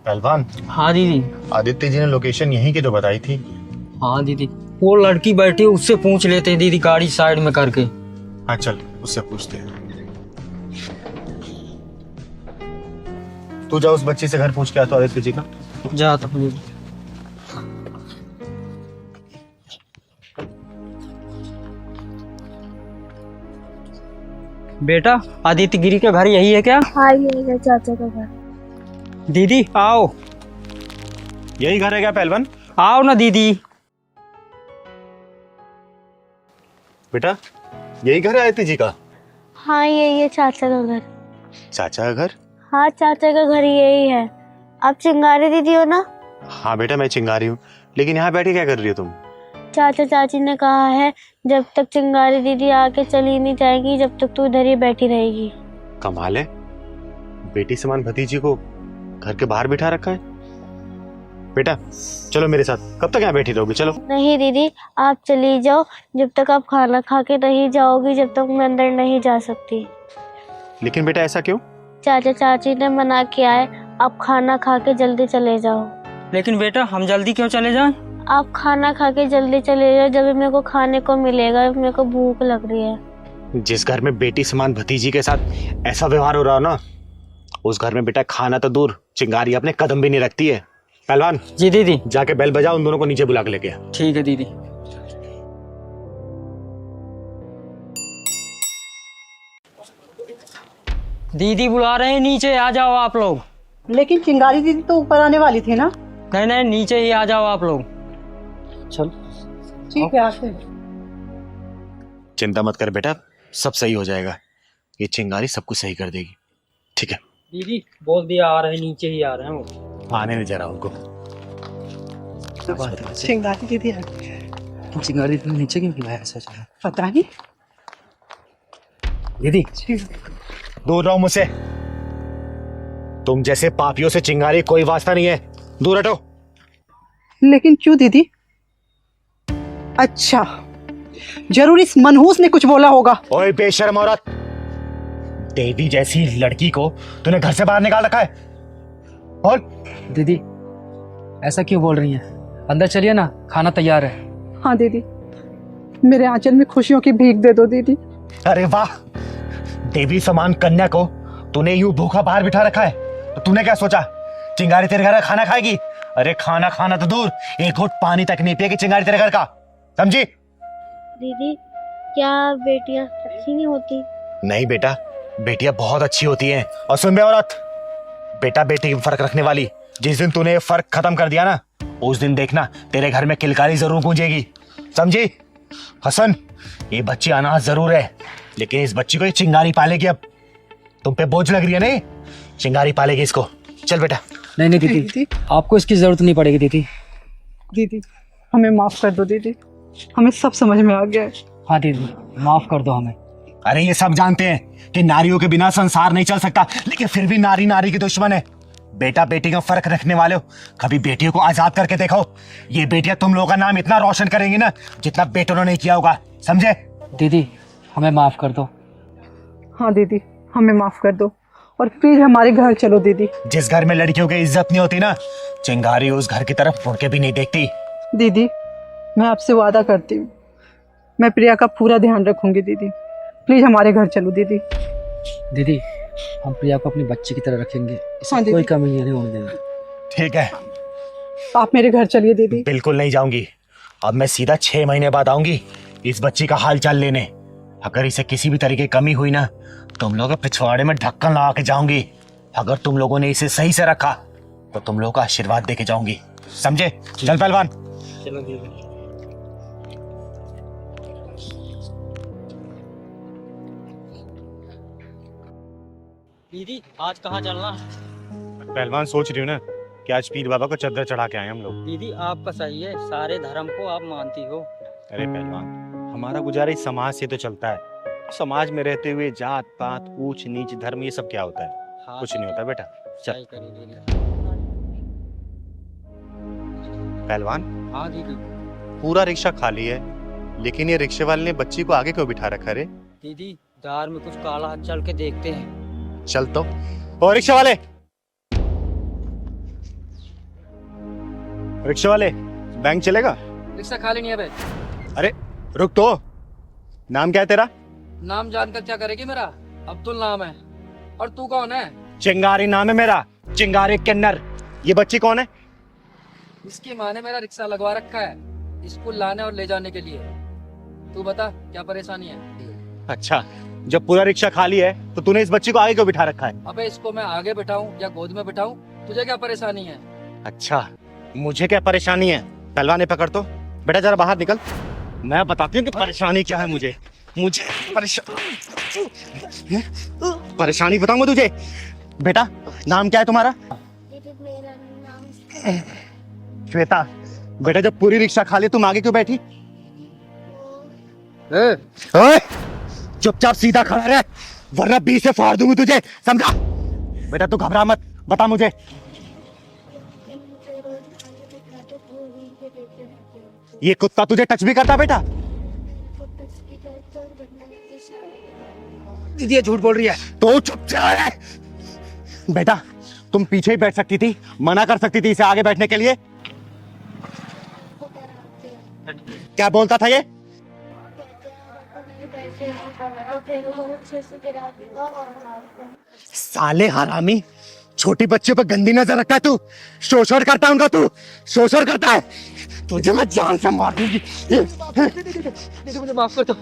पहलवान। हाँ दीदी। आदित्य जी ने लोकेशन यहीं की तो बताई थी। हाँ दीदी, वो लड़की बैठी है, उससे पूछ लेते हैं दीदी, गाड़ी साइड में करके। हाँ चल, उससे पूछते हैं। तू जा उस बच्ची से घर पूछ के आ तो आदित्य जी का। जाता हूँ दीदी। बेटा, आदित्य गिरी का घर यही है क्या? हाँ यही है चाचा का घर। दीदी आओ। यही घर है क्या पहलवान? आओ ना दीदी। बेटा, यही घर है आदित्य जी का? हाँ यही है चाचा का घर। चाचा का घर? हाँ चाचा का घर यही है। आप चिंगारी दीदी हो ना? हाँ बेटा, मैं चिंगारी हूँ, लेकिन यहाँ बैठे क्या कर रही हो तुम? चाचा चाची ने कहा है जब तक चिंगारी दीदी आके चली नहीं जाएगी जब तक तू इधर ही बैठी रहेगी। कमाल है, बेटी समान भतीजी को घर के बाहर बिठा रखा है। बेटा चलो मेरे साथ, कब तक यहाँ बैठी रहोगी? चलो। नहीं दीदी, आप चली जाओ, जब तक आप खाना खा के नहीं जाओगी जब तक मैं अंदर नहीं जा सकती। लेकिन बेटा ऐसा क्यों? चाचा चाची ने मना किया है, आप खाना खा के जल्दी चले जाओ। लेकिन बेटा हम जल्दी क्यों चले जाएं? आप खाना खा के जल्दी चले जाओ, जब मेरे को खाने को मिलेगा, मेरे को भूख लग रही है। जिस घर में बेटी समान भतीजी के साथ ऐसा व्यवहार हो रहा हो ना, उस घर में बेटा खाना तो दूर, चिंगारी अपने कदम भी नहीं रखती है। पहलवान जी दीदी। जाके बेल बजाओ, उन दोनों को नीचे बुला के लेके आ। ठीक है दीदी। दीदी बुला रहे हैं, नीचे आ जाओ आप लोग। लेकिन चिंगारी दीदी तो ऊपर आने वाली थी ना? नहीं नहीं, नीचे ही आ जाओ आप लोग। चल ठीक है, आते हैं। चिंता मत कर बेटा, सब सही हो जाएगा। ये चिंगारी सब कुछ सही कर देगी, ठीक है? दीदी बोल दिया आ रहे हैं, नीचे ही आ रहे हैं वो। आने नहीं जरा उनको। चिंगारी दीदी आ गई। चिंगारी दीदी नीचे क्यों बुलाया ऐसा? चला पता नहीं। दीदी दूर रहो मुझसे, तुम जैसे पापियों से चिंगारी कोई वास्ता नहीं है, दूर हटो। लेकिन क्यों दीदी? अच्छा, जरूर इस मनहूस ने कुछ बोला होगा। ओए बेशर्म औरत, देवी जैसी लड़की को तूने घर से बाहर निकाल रखा है। और दीदी ऐसा क्यों बोल रही हैं? अंदर चलिए ना, खाना तैयार है। हाँ दीदी, मेरे आंचल में खुशियों की भीख दे दो दीदी। अरे वाह, देवी समान कन्या को तूने यूं भूखा बाहर बिठा रखा है, तो तूने क्या सोचा चिंगारी तेरे घर का खाना खाएगी? अरे खाना खाना तो दूर, एक घूंट पानी तक नहीं पिएगी चिंगारी तेरे घर का, समझी? दीदी क्या बेटियां अच्छी नहीं होती? नहीं बेटा, बेटियां बहुत अच्छी होती हैं। और सुन बे औरत, बेटा बेटी में फर्क रखने वाली, जिस दिन तूने ये फर्क खत्म कर दिया ना, उस दिन देखना तेरे घर में किलकारी जरूर गूंजेगी, समझी? हसन, ये बच्ची अनाथ जरूर है, लेकिन इस बच्ची को ये चिंगारी पालेगी। अब तुम पे बोझ लग रही है नहीं, चिंगारी पालेगी इसको। चल बेटा। नहीं नहीं दीदी, आपको इसकी जरूरत नहीं पड़ेगी दीदी। दीदी हमें माफ कर दो दीदी, हमें सब समझ में आ गया है। हाँ दीदी, माफ कर दो हमें। अरे ये सब जानते हैं कि नारियों के बिना संसार नहीं चल सकता, लेकिन फिर भी नारी नारी की दुश्मन है। बेटा बेटी का फर्क रखने वाले हो, कभी बेटियों को आजाद करके देखो। ये बेटियां तुम लोगों का नाम इतना रोशन करेंगी ना, जितना बेटों ने किया होगा, समझे? दीदी हमें माफ कर दो। हाँ दीदी, हमें माफ कर दो और प्लीज हमारे घर चलो दीदी। जिस घर में लड़कियों की इज्जत नहीं होती ना, चिंगारी उस घर की तरफ मुड़ के भी नहीं देखती। दीदी मैं आपसे वादा करती हूँ, मैं प्रिया का पूरा ध्यान रखूंगी दीदी। प्लीज हमारे घर चलो दीदी। दीदी हम प्रिया को अपनी बच्ची की तरह रखेंगे, इसमें हाँ, दीदी। कोई कमी नहीं होने देंगे। ठीक है, आप मेरे घर चलिए दीदी। बिल्कुल नहीं जाऊंगी। अब मैं सीधा 6 महीने बाद आऊंगी इस बच्ची का हाल चाल लेने। अगर इसे किसी भी तरीके की कमी हुई ना, तुम लोग पिछवाड़े में ढक्कन लगा के जाऊंगी। अगर तुम लोगों ने इसे सही से रखा तो तुम लोगों का आशीर्वाद देके जाऊंगी, समझे? चल पहलवान। चलो दीदी। दीदी आज कहाँ चलना? पहलवान सोच रही हूँ ना कि आज पीर बाबा को चद्दर चढ़ा के आए हम लोग। दीदी आपका सही है, सारे धर्म को आप मानती हो। अरे पहलवान, हमारा गुजारा इस समाज से तो चलता है। समाज में रहते हुए जात पात ऊंच नीच धर्म ये सब क्या होता है? हाँ, कुछ नहीं होता बेटा। चल सही करी दीदी। पहलवान, हाँ दीदी। पूरा रिक्शा खाली है, लेकिन ये रिक्शे वाले ने बच्ची को आगे क्यों बिठा रखा रे? दीदी दार में कुछ काला हाथ चल के देखते हैं। चल तो। ओ रिक्शा वाले, रिक्शा वाले, बैंक चलेगा? रिक्शा खाली नहीं है बे। अरे रुक तो, नाम क्या है तेरा? नाम जानकर क्या करेगी मेरा? अब्दुल नाम है। और तू कौन है? चिंगारी नाम है मेरा, चिंगारी किन्नर। ये बच्ची कौन है? इसकी माँ ने मेरा रिक्शा लगवा रखा है स्कूल लाने और ले जाने के लिए। तू बता क्या परेशानी है? अच्छा, जब पूरा रिक्शा खाली है तो तूने इस बच्ची को आगे क्यों बिठा रखा है? अबे इसको मैं आगे बिठाऊं या गोद में बिठाऊं? तुझे क्या परेशानी है? अच्छा, मुझे क्या परेशानी है? पहलवान पकड़ तो, बेटा जरा बाहर निकल, मैं बताती हूँ कि परेशानी क्या है। मुझे परेशानी बताऊंगा तुझे। बेटा नाम क्या है तुम्हारा? मेरा नाम श्वेता। बेटा जब पूरी रिक्शा खाली तुम आगे क्यों बैठी? ओए, चुपचाप सीधा खड़ा रह, वरना 20 से फाड़ दूंगी तुझे, समझा? बेटा तू घबरा मत, बता मुझे। ये कुत्ता तुझे टच भी करता बेटा? दीदी ये झूठ बोल रही है। तो चुपचाप रह। बेटा तुम पीछे ही बैठ सकती थी, मना कर सकती थी इसे आगे बैठने के लिए। क्या बोलता था ये? साले हरामी, छोटी बच्चे पर गंदी नजर रखता है तू, शोषण करता है उनका, तू शोषण करता है। तुझे मैं जान से मार दूंगी। दीदी मुझे माफ कर दो।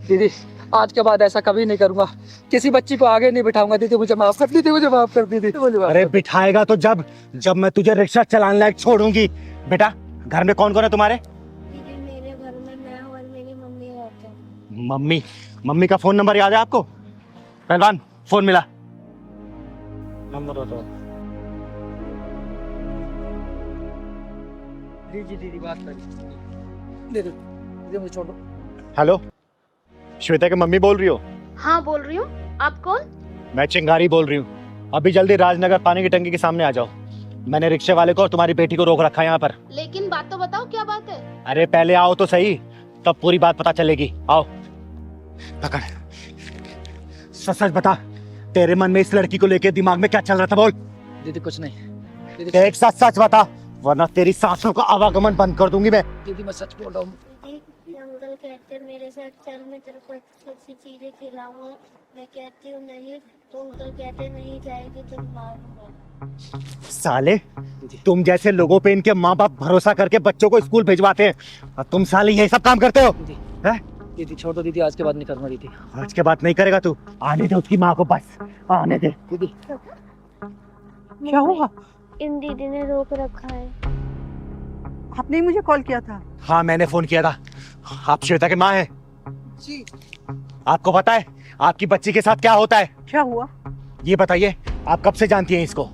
दीदी आज के बाद ऐसा कभी नहीं करूंगा, किसी बच्ची को आगे नहीं बिठाऊंगा। दीदी मुझे माफ कर, दीदी मुझे माफ कर, दीदी मुझे माफ। अरे बिठाएगा तो जब जब मैं तुझे रिक्शा चलाने लायक छोड़ूंगी। बेटा घर में कौन कौन है तुम्हारे? दीदी मेरे घर में मैं और मेरी मम्मी रहते हैं। मम्मी का फोन नंबर याद है आपको? पहलवान फोन मिला, नंबर बताओ। दीदी बात करिए। दीदी मुझे छोड़ दो। हेलो, श्वेता की मम्मी बोल रही हो? हाँ बोल रही हूँ, आप कौन? मैं चिंगारी बोल रही हूँ। अभी जल्दी राजनगर पानी की टंकी के सामने आ जाओ। मैंने रिक्शे वाले को और तुम्हारी बेटी को रोक रखा है यहाँ पर। लेकिन बात तो बताओ, क्या बात है? अरे पहले आओ तो सही, तब पूरी बात पता चलेगी। आओ, पकड़। सच सच बता, तेरे मन में इस लड़की को लेके दिमाग में क्या चल रहा था? बोल। दीदी कुछ नहीं। दीदी एक सच सच बता, वरना तेरी सांसों का आवागमन बंद कर दूंगी मैं। दीदी मैं सच बोल रहा हूँ। अंकल कहते हैं मेरे साथ चल, मैं तेरे को अच्छी अच्छी चीजें खिलाऊंगा। मैं कहती हूँ नहीं, तो अंकल कहते हैं नहीं जाएगी तो मारूंगा। साले, तुम जैसे लोगों पे इनके माँ बाप भरोसा करके बच्चों को स्कूल भिजवाते हैं, और तुम साले ये सब काम करते हो। दीदी छोड़ दो। दीदी आज के बाद नहीं करूंगा। दीदी आज के बाद नहीं करेगा तू? आने दे उसकी माँ को, बस आने दे। दीदी क्या हुआ? इन दीदी ने रोक रखा है। आपने ही मुझे कॉल किया था? हाँ मैंने फोन किया था। आप श्वेता के माँ हैं? जी। आपको पता है आपकी बच्ची के साथ क्या होता है? क्या हुआ? ये बताइए, आप कब से जानती हैं इसको?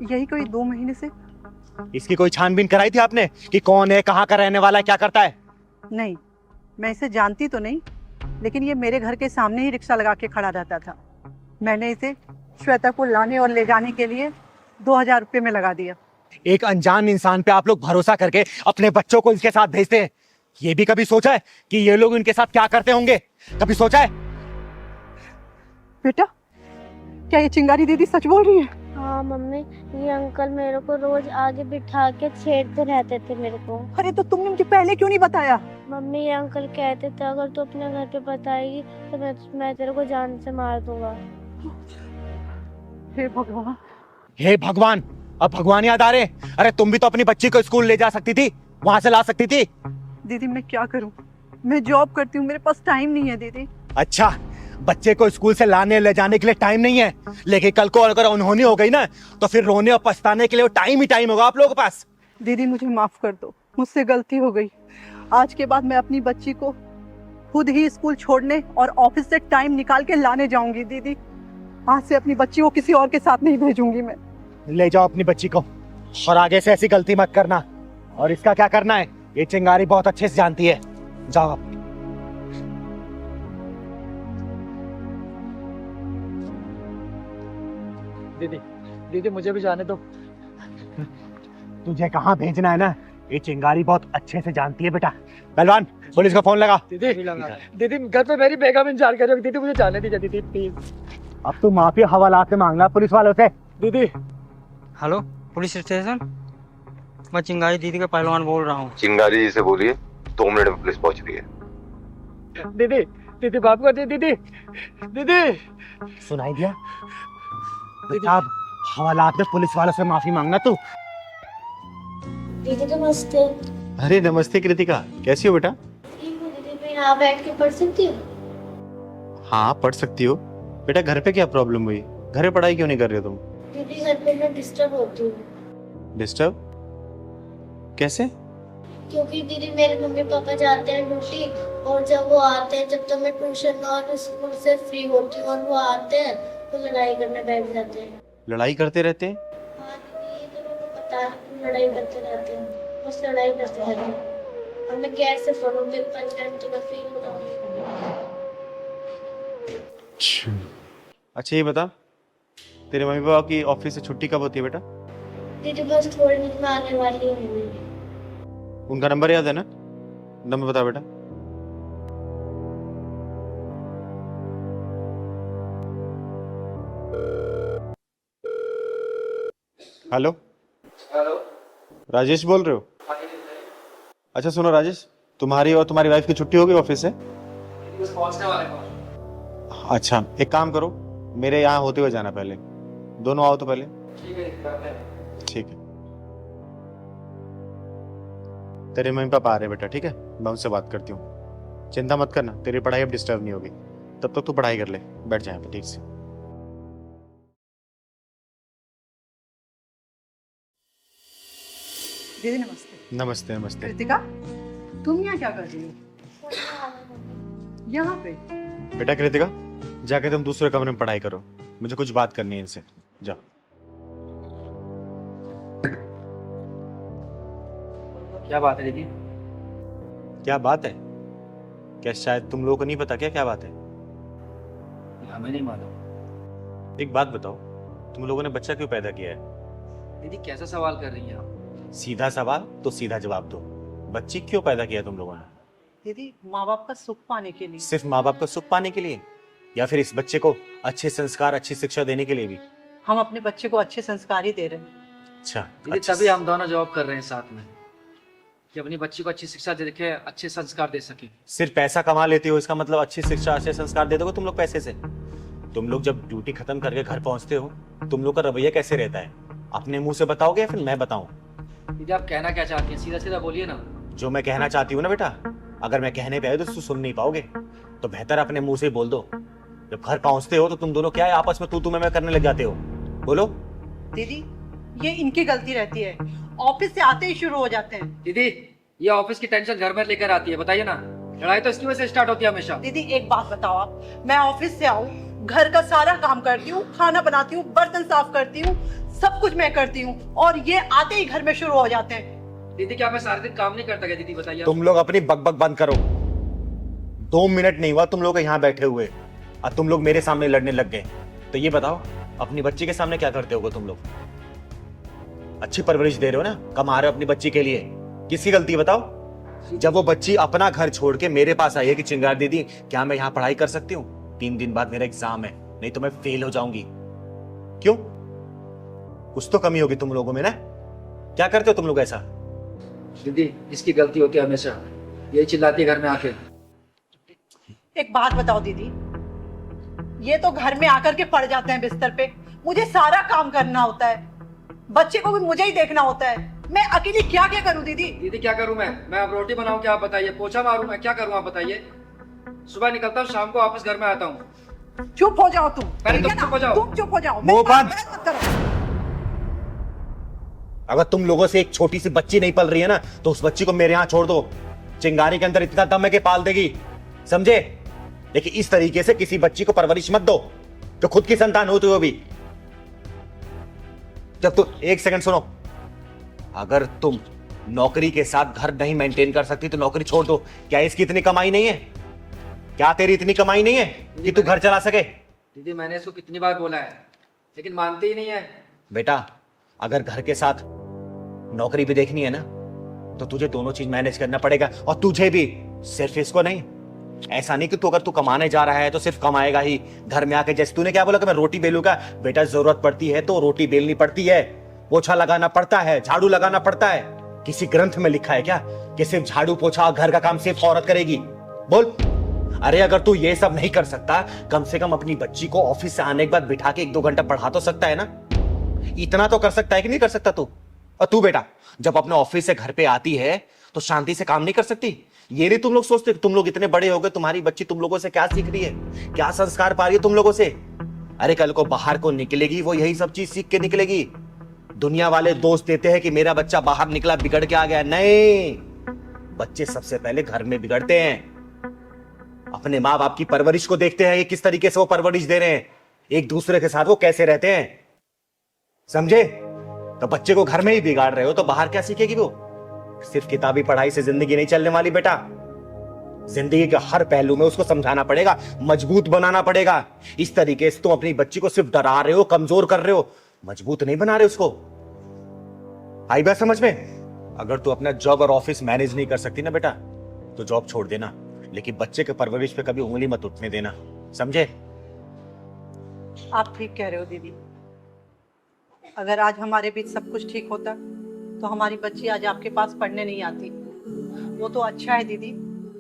यही कोई 2 महीने से। इसकी कोई छानबीन कराई थी आपने कि कौन है, कहाँ का रहने वाला है, क्या करता है? नहीं, मैं इसे जानती तो नहीं, लेकिन ये मेरे घर के सामने ही रिक्शा लगा के खड़ा रहता था। मैंने इसे श्वेता को लाने और ले जाने के लिए 2000 रुपये में लगा दिया। एक अनजान इंसान पे आप लोग भरोसा करके अपने बच्चों को इसके साथ भेजते हैं। ये भी कभी सोचा है कि ये लोग इनके साथ क्या करते होंगे? कभी सोचा है? बेटा, क्या ये चिंगारी दीदी सच बोल रही है? हाँ मम्मी, ये अंकल मेरे को रोज आगे बिठा के छेड़ते रहते थे मेरे को। अरे तो तुमने मुझे पहले क्यों नहीं बताया? मम्मी ये अंकल कहते थे अगर तू अपने घर पे बताएगी तो मैं तेरे को जान से मार दूंगा। हे भगवान। हे भगवान, अब भगवान याद आ रहे? अरे तुम भी तो अपनी बच्ची को स्कूल ले जा सकती थी, वहां से ला सकती थी। दीदी मैं क्या करूं, मैं जॉब करती हूँ, मेरे पास टाइम नहीं है दीदी। अच्छा, बच्चे को स्कूल से लाने ले जाने के लिए टाइम नहीं है, लेकिन कल को अगर अनहोनी हो गई ना तो फिर रोने और पछताने के लिए टाइम ही टाइम होगा आप लोगों के पास। दीदी मुझे माफ कर दो, मुझसे गलती हो गई। आज के बाद मैं अपनी बच्ची को खुद ही स्कूल छोड़ने और ऑफिस से टाइम निकाल के लाने जाऊंगी। दीदी आज से अपनी बच्ची को किसी और के साथ नहीं भेजूंगी मैं। ले जाओ अपनी बच्ची को, और आगे से ऐसी गलती मत करना। और इसका क्या करना है ये चिंगारी बहुत अच्छे से जानती है। जाओ आप। दीदी मुझे भी जाने दो। तुझे कहाँ भेजना है ना, ये चिंगारी बहुत अच्छे से जानती है बेटा। पहलवान पुलिस का फोन लगा। दीदी घर पे मेरी बेगम इंतजार कर रही है। दीदी मुझे जाने दीजिए दीदी प्लीज। अब तू माफी हवालात में मांगना पुलिस वालों से। दीदी हेलो पुलिस स्टेशन। मैं चिंगारी दीदी का पहलवान बोल रहा हूँ। चिंगारी जी से बोलिए, 2 मिनट में पुलिस पहुंच रही है। दीदी दीदी माफ कर दी दीदी। दीदी सुनाई दिया बेटा, अब हवालात में पुलिस वालों से माफी मांगना तू। दीदी नमस्ते। अरे नमस्ते कृतिका, कैसी हो बेटा? ठीक हूँ दीदी, मैं यहाँ बैठ के पढ़ सकती हूँ? हाँ पढ़ सकती हो बेटा। घर पे क्या प्रॉब्लम हुई? घर में पढ़ाई क्यों नहीं कर रहे हो तुम? दीदी घर पे मैं डिस्टर्ब होती हूँ। डिस्टर्ब कैसे? क्योंकि दीदी मेरे मम्मी पापा जाते हैं ड्यूटी, और जब वो आते हैं, जब तक मैं ट्यूशन और स्कूल से फ्री होती हूँ और वो आते हैं तो लड़ाई करने बैठ जाते हैं। लड़ाई करते रहते हैं? हाँ दीदी, ये तो मेरे को पता है कि लड़ाई करते रहते हैं, बस लड़ाई करते रहते हैं। और मैं कैसे पढ़ूंगी, कंटेंट तो मैं फेल हो जाऊंगी। अच्छा ये बता, तेरे मम्मी पापा की ऑफिस से छुट्टी कब होती है बेटा? दीदी बस थोड़ी दिन में आने वाली हूँ। उनका नंबर याद है ना? नंबर बता बेटा। Hello hello. राजेश बोल रहे हो? अच्छा सुनो राजेश, तुम्हारी और तुम्हारी वाइफ की छुट्टी हो गई ऑफिस से? बस पहुंचने वाले हैं। अच्छा एक काम करो, मेरे यहाँ होते हुए जाना पहले। दोनों आओ तो पहले। ठीक है करते हैं। ठीक है, तेरे मम्मी पापा आ रहे बेटा, ठीक है? मैं उनसे बात करती हूँ, चिंता मत करना, तेरी पढ़ाई अब डिस्टर्ब नहीं होगी। तब तक तू पढ़ाई कर ले, बैठ जाए पे ठीक से। दीदी नमस्ते। नमस्ते नमस्ते। कृतिका, तुम यहाँ क्या कर रही हो? यहाँ पे? बेटा कृतिका, जाके तुम दूसरे कमरे में पढ़ाई करो, मुझे कुछ बात करनी है इनसे। जाओ। क्या बात है दीदी? क्या बात है? क्या शायद तुम लोगों को नहीं पता क्या क्या बात है? हमें नहीं मालूम। एक बात बताओ, तुम लोगों ने बच्चा क्यों पैदा किया है? दीदी कैसा सवाल कर रही हैं आप? सीधा सवाल तो सीधा जवाब दो, बच्ची क्यों पैदा किया तुम लोगों ने? दीदी माँ बाप का सुख पाने के लिए। सिर्फ माँ बाप का सुख पाने के लिए, या फिर इस बच्चे को अच्छे संस्कार अच्छी शिक्षा देने के लिए भी? हम अपने बच्चे को अच्छे संस्कार ही दे रहे हैं। अच्छा दीदी तभी हम दोनों जॉब कर रहे हैं साथ में, कि अपनी बच्ची को अच्छी शिक्षा दे के अच्छे संस्कार दे सके। सिर्फ पैसा कमा लेते हो इसका मतलब अच्छी शिक्षा अच्छे संस्कार दे दोगे तुम लोग पैसे से? तुम लोग जब ड्यूटी खत्म करके घर पहुंचते हो, तुम लोग का रवैया कैसे रहता है? अपने मुंह से बताओगे या फिर मैं बताऊं? दीदी आप कहना क्या चाहती हैं, सीधा सीधा बोलिए ना। जो मैं कहना चाहती हूँ ना बेटा, अगर मैं कहने पे आए तो तुम सुन नहीं पाओगे, तो बेहतर अपने मुंह से बोल दो। जब घर पहुंचते हो तो तुम दोनों क्या है आपस में तू मैं करने लग जाते हो? बोलो। दीदी ये इनकी गलती रहती है, ऑफिस से आते ही शुरू हो जाते हैं। दीदी ये ऑफिस की टेंशन घर में लेकर आती है, बताइए ना। लड़ाई तो इसकी वजह से स्टार्ट होती है हमेशा। दीदी एक बात बताओ आप, मैं ऑफिस से आऊँ, घर का सारा काम करती हूँ, खाना बनाती हूँ, बर्तन साफ करती हूँ, सब कुछ मैं करती हूँ, और ये आते ही घर में शुरू हो जाते हैं। दीदी क्या मैं सारे दिन काम नहीं करता क्या? दीदी बताइए। तुम लोग अपनी बकबक बंद करो। 2 मिनट नहीं हुआ तुम लोग यहाँ बैठे हुए, और तुम लोग मेरे सामने लड़ने लग गए। तो ये बताओ, अपनी बच्ची के सामने क्या करते होगे तुम लोग? अच्छी परवरिश दे रहे हो ना, कमा रहे हो अपनी बच्ची के लिए, किसकी गलती है बताओ? जब वो बच्ची अपना घर छोड़ के मेरे पास आई है कि चिंगार दीदी क्या मैं यहाँ पढ़ाई कर सकती हूँ? 3 दिन बाद मेरा एग्जाम है, नहीं तो मैं फेल हो जाऊंगी। क्यों? कुछ तो कमी होगी तुम लोगों में ना? क्या करते हो तुम लोग ऐसा? दीदी इसकी गलती होती है हमेशा, यही चिल्लाती है घर में आके। एक बात बताओ दीदी, ये तो घर में आकर के पड़ जाते हैं बिस्तर पे, मुझे सारा काम करना होता है, बच्चे को भी मुझे ही देखना होता है, मैं अकेली क्या क्या करूं दीदी? दीदी क्या करूं मैं अब रोटी बनाऊं क्या आप बताइए, पोछा मारूं मैं क्या करूं आप बताइए? सुबह निकलता हूं, शाम को वापस घर में आता हूं। चुप हो जाओ तुम, पहले ठीक है तुम चुप ना? हो जाओ। तुम चुप हो जाओ, मुंह मेरी बात बंद। मत करो। अगर तुम लोगों से एक छोटी सी बच्ची नहीं पल रही है ना, तो उस बच्ची को मेरे यहाँ छोड़ दो। चिंगारी के अंदर इतना दम है कि पाल देगी, समझे? लेकिन इस तरीके से किसी बच्ची को परवरिश मत दो जो खुद की संतान होते हुए भी। जब तो एक सेकंड सुनो, अगर तुम नौकरी के साथ घर नहीं मेंटेन कर सकती तो नौकरी छोड़ दो। क्या इसकी इतनी कमाई नहीं है? क्या तेरी इतनी कमाई नहीं है कि तू घर चला सके? दीदी मैंने इसको कितनी बार बोला है, लेकिन मानती ही नहीं है। बेटा अगर घर के साथ नौकरी भी देखनी है ना, तो तुझे दोनों चीज मैनेज करना पड़ेगा, और तुझे भी, सिर्फ इसको नहीं। ऐसा नहीं कि तू अगर तू कमाने जा रहा है तो सिर्फ कमाएगा ही, घर में आके जैसे तूने क्या बोला कि मैं रोटी बेलूंगा, बेटा जरूरत पड़ती है तो रोटी बेलनी पड़ती है। पोछा लगाना पड़ता है, झाड़ू लगाना पड़ता है। किसी ग्रंथ में लिखा है क्या कि सिर्फ झाड़ू पोछा घर का काम सिर्फ औरत करेगी? बोल। अरे अगर तू ये सब नहीं कर सकता, कम से कम अपनी बच्ची को ऑफिस से आने के बाद बिठा के 1-2 घंटा पढ़ा तो सकता है ना। इतना तो कर सकता है कि नहीं कर सकता तू? और तू बेटा जब अपने ऑफिस से घर पे आती है तो शांति से काम नहीं कर सकती? ये नहीं तुम लोग सोचते? तुम लोग इतने बड़े हो गए, तुम्हारी बच्ची तुम लोगों से क्या सीख रही है, क्या संस्कार पा रही है तुम लोगों से? अरे कल को बाहर को निकलेगी, वो यही सब चीज सीख के निकलेगी। दुनिया वाले दोस्त देते हैं कि मेरा बच्चा बाहर निकला बिगड़ के आ गया। नहीं, बच्चे सबसे पहले घर में बिगड़ते हैं। अपने माँ बाप की परवरिश को देखते हैं कि किस तरीके से वो परवरिश दे रहे हैं, एक दूसरे के साथ वो कैसे रहते हैं, समझे? तो बच्चे को घर में ही बिगाड़ रहे हो तो बाहर क्या सीखेगी वो? सिर्फ किताबी पढ़ाई से जिंदगी नहीं चलने वाली बेटा। जिंदगी के हर पहलू में उसको समझाना पड़ेगा, मजबूत बनाना पड़ेगा। इस तरीके से तुम अपनी बच्ची को सिर्फ डरा रहे हो, कमजोर कर रहे हो, मजबूत नहीं बना रहे उसको। आई बात समझ में? अगर तू अपना जॉब और ऑफिस मैनेज नहीं कर सकती ना बेटा तो जॉब छोड़ देना, लेकिन बच्चे के परवरिश पे कभी उंगली मत उठने देना, समझे? आप ठीक कह रहे हो दीदी। अगर आज हमारे बीच सब कुछ ठीक होता तो हमारी बच्ची आज आपके पास पढ़ने नहीं आती। वो तो अच्छा है दीदी,